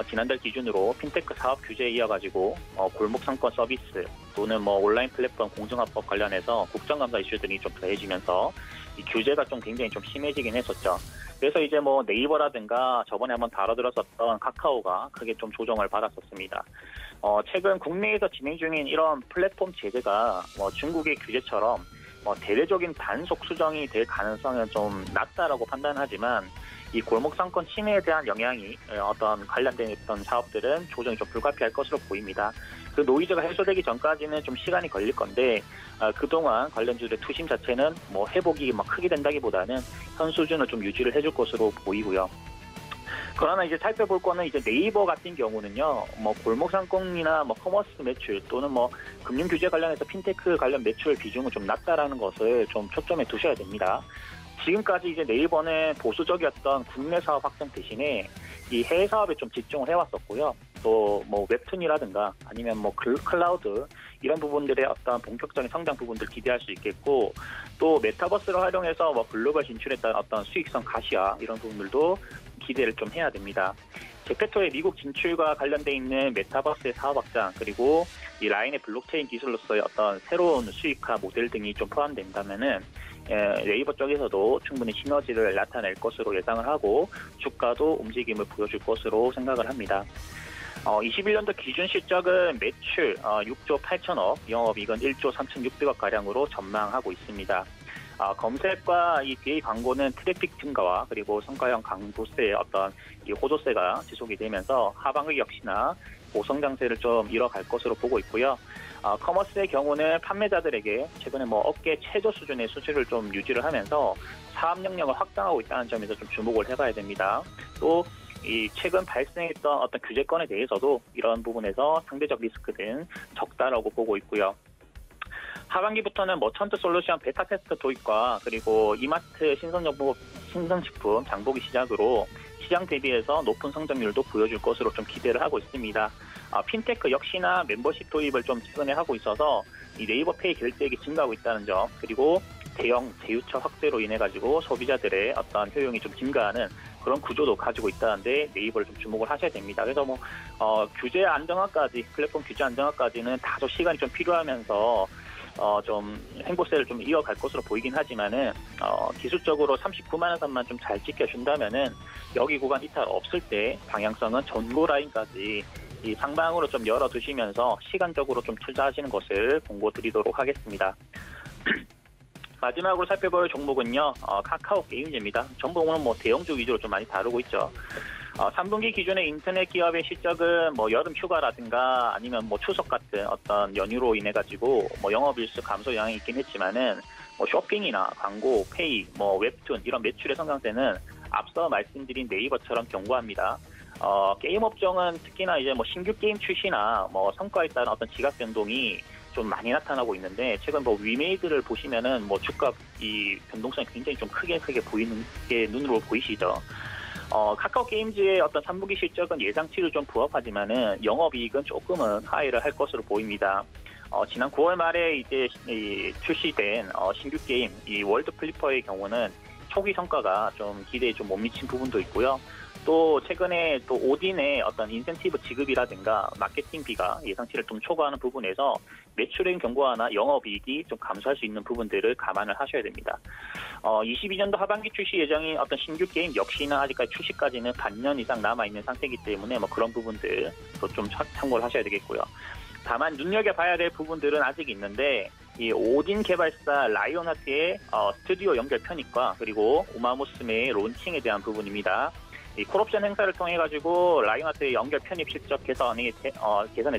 지난달 기준으로 핀테크 사업 규제에 이어가지고, 골목 상권 서비스 또는 온라인 플랫폼 공정화법 관련해서 국정감사 이슈들이 좀 더해지면서 이 규제가 좀 굉장히 좀 심해지긴 했었죠. 그래서 이제 네이버라든가 저번에 한번 다뤄들었었던 카카오가 크게 좀 조정을 받았었습니다. 최근 국내에서 진행 중인 이런 플랫폼 제재가 중국의 규제처럼 대대적인 단속 수정이 될 가능성은 좀 낮다라고 판단하지만 이 골목상권 침해에 대한 영향이 어떤 관련된 어떤 사업들은 조정이 좀 불가피할 것으로 보입니다. 그 노이즈가 해소되기 전까지는 좀 시간이 걸릴 건데 그동안 관련주들의 투심 자체는 회복이 크게 된다기보다는 현 수준을 좀 유지를 해줄 것으로 보이고요. 그러나 이제 살펴볼 거는 이제 네이버 같은 경우는요, 골목상권이나 커머스 매출 또는 금융 규제 관련해서 핀테크 관련 매출 비중은 좀 낮다라는 것을 좀 초점에 두셔야 됩니다. 지금까지 이제 네이버는 보수적이었던 국내 사업 확장 대신에 이 해외 사업에 좀 집중을 해왔었고요. 또 웹툰이라든가 아니면 클라우드 이런 부분들의 어떤 본격적인 성장 부분들 기대할 수 있겠고, 또 메타버스를 활용해서 글로벌 진출에 따른 어떤 수익성 가시화 이런 부분들도 기대를 좀 해야 됩니다. 제페토의 미국 진출과 관련돼 있는 메타버스의 사업 확장, 그리고 이 라인의 블록체인 기술로서의 어떤 새로운 수익화 모델 등이 좀 포함된다면은 네이버 쪽에서도 충분히 시너지를 나타낼 것으로 예상을 하고 주가도 움직임을 보여줄 것으로 생각을 합니다. 21년도 기준 실적은 매출 6조 8천억, 영업이익은 1조 3,600억 가량으로 전망하고 있습니다. 검색과 이 BA 광고는 트래픽 증가와 그리고 성과형 강도세의 어떤 이 호조세가 지속이 되면서 하반기 역시나 고성장세를 좀 이뤄갈 것으로 보고 있고요. 커머스의 경우는 판매자들에게 최근에 업계 최저 수준의 수주를 좀 유지를 하면서 사업 영역을 확장하고 있다는 점에서 좀 주목을 해봐야 됩니다. 또 이 최근 발생했던 어떤 규제권에 대해서도 이런 부분에서 상대적 리스크는 적다라고 보고 있고요. 하반기부터는 머천트 솔루션 베타 테스트 도입과 그리고 이마트 신선식품 장보기 시작으로 시장 대비해서 높은 성장률도 보여줄 것으로 좀 기대를 하고 있습니다. 핀테크 역시나 멤버십 도입을 좀 최근에 하고 있어서 이 네이버페이 결제액이 증가하고 있다는 점, 그리고 대형 제휴처 확대로 인해 가지고 소비자들의 어떤 효용이 좀 증가하는 그런 구조도 가지고 있다는데 네이버를 좀 주목을 하셔야 됩니다. 그래서 규제 안정화까지, 플랫폼 규제 안정화까지는 다소 시간이 좀 필요하면서 좀 행보세를 좀 이어갈 것으로 보이긴 하지만은 기술적으로 39만 원 선만 좀 잘 지켜준다면은 여기 구간 이탈 없을 때 방향성은 전고 라인까지 이 상방으로 좀 열어두시면서 시간적으로 좀 투자하시는 것을 공고드리도록 하겠습니다. 마지막으로 살펴볼 종목은요, 카카오 게임즈입니다. 전부 오늘 대형주 위주로 좀 많이 다루고 있죠. 3분기 기준의 인터넷 기업의 실적은 여름 휴가라든가 아니면 추석 같은 어떤 연휴로 인해 가지고 영업일수 감소 영향이 있긴 했지만은 쇼핑이나 광고, 페이, 웹툰 이런 매출의 성장세는 앞서 말씀드린 네이버처럼 견고합니다. 게임 업종은 특히나 이제 신규 게임 출시나 성과에 따른 어떤 지각 변동이 좀 많이 나타나고 있는데, 최근 위메이드를 보시면은 주가 이 변동성이 굉장히 좀 크게 보이는 게 눈으로 보이시죠. 카카오 게임즈의 어떤 3분기 실적은 예상치를 좀 부합하지만은 영업이익은 조금은 하회를 할 것으로 보입니다. 지난 9월 말에 이제 출시된 신규 게임 이 월드 플리퍼의 경우는 초기 성과가 좀 기대에 좀 못 미친 부분도 있고요. 또 최근에 또 오딘의 어떤 인센티브 지급이라든가 마케팅비가 예상치를 좀 초과하는 부분에서 매출액 경고하나 영업이익이 좀 감소할 수 있는 부분들을 감안을 하셔야 됩니다. 22년도 하반기 출시 예정인 어떤 신규 게임 역시나 아직까지 출시까지는 반년 이상 남아있는 상태이기 때문에 그런 부분들도 좀 참고를 하셔야 되겠고요. 다만 눈여겨봐야 될 부분들은 아직 있는데, 이 오딘 개발사 라이온하트의 스튜디오 연결 편입과 그리고 우마무스메의 론칭에 대한 부분입니다. 이 콜옵션 행사를 통해 가지고 라이온하트의 연결 편입 실적 개선에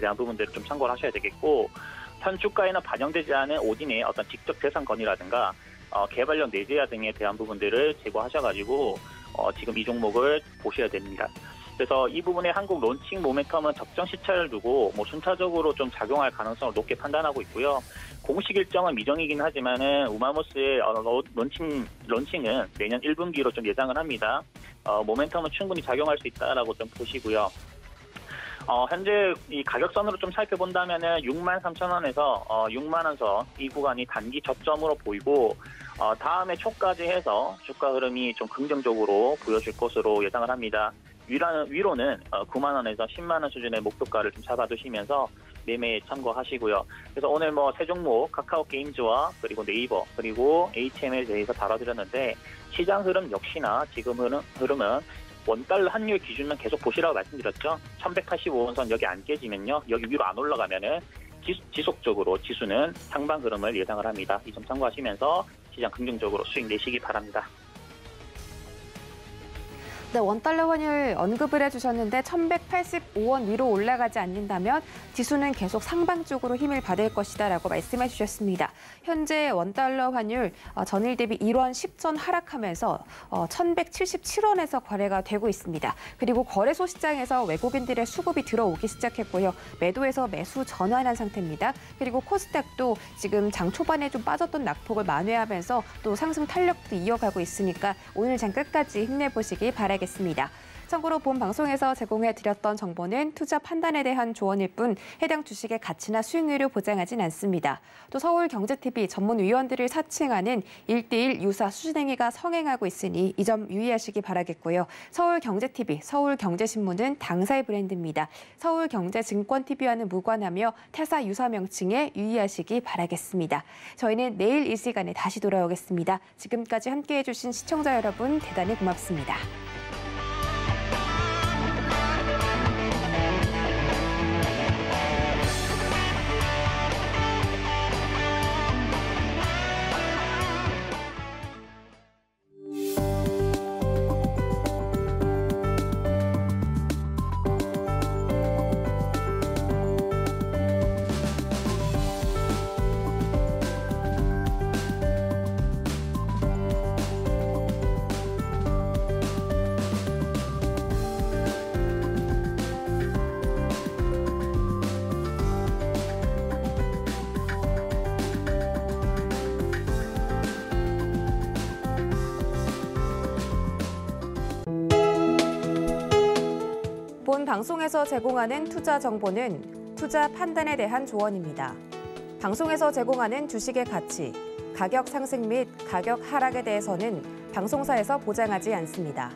대한 부분들을 좀 참고를 하셔야 되겠고, 현 주가에는 반영되지 않은 오딘의 어떤 직접 재산 건이라든가 개발력 내재화 등에 대한 부분들을 제고하셔가지고 지금 이 종목을 보셔야 됩니다. 그래서 이 부분의 한국 론칭 모멘텀은 적정 시차를 두고 순차적으로 좀 작용할 가능성을 높게 판단하고 있고요. 공식 일정은 미정이긴 하지만은 우마무스의 론칭은 내년 1분기로 좀 예상을 합니다. 모멘텀은 충분히 작용할 수 있다라고 좀 보시고요. 현재 이 가격선으로 좀 살펴본다면은 63,000원에서 6만 원 선 이 구간이 단기 저점으로 보이고, 다음에 초까지 해서 주가 흐름이 좀 긍정적으로 보여질 것으로 예상을 합니다. 위로는 9만 원에서 10만 원 수준의 목표가를 좀 잡아두시면서 매매에 참고하시고요. 그래서 오늘 뭐 세 종목 카카오 게임즈와 그리고 네이버 그리고 HM에 대해서 다뤄드렸는데 시장 흐름 역시나 지금 흐름은 원달러 환율 기준은 계속 보시라고 말씀드렸죠. 1185원선 여기 안 깨지면요. 여기 위로 안 올라가면은 지속적으로 지수는 상방 흐름을 예상을 합니다. 이 점 참고하시면서 시장 긍정적으로 수익 내시기 바랍니다. 네, 원달러 환율 언급을 해주셨는데 1185원 위로 올라가지 않는다면 지수는 계속 상방 쪽으로 힘을 받을 것이다라고 말씀해 주셨습니다. 현재 원달러 환율 전일 대비 1원 10전 하락하면서 1177원에서 거래가 되고 있습니다. 그리고 거래소 시장에서 외국인들의 수급이 들어오기 시작했고요. 매도에서 매수 전환한 상태입니다. 그리고 코스닥도 지금 장 초반에 좀 빠졌던 낙폭을 만회하면서 또 상승 탄력도 이어가고 있으니까 오늘 장 끝까지 힘내보시기 바라겠습니다. 참고로 본 방송에서 제공해드렸던 정보는 투자 판단에 대한 조언일 뿐 해당 주식의 가치나 수익률을 보장하진 않습니다. 또 서울경제TV 전문위원들을 사칭하는 1:1 유사 수신행위가 성행하고 있으니 이 점 유의하시기 바라겠고요. 서울경제TV, 서울경제신문은 당사의 브랜드입니다. 서울경제증권TV와는 무관하며 타사 유사 명칭에 유의하시기 바라겠습니다. 저희는 내일 이 시간에 다시 돌아오겠습니다. 지금까지 함께해 주신 시청자 여러분 대단히 고맙습니다. 본 방송에서 제공하는 투자 정보는 투자 판단에 대한 조언입니다. 방송에서 제공하는 주식의 가치, 가격 상승 및 가격 하락에 대해서는 방송사에서 보장하지 않습니다.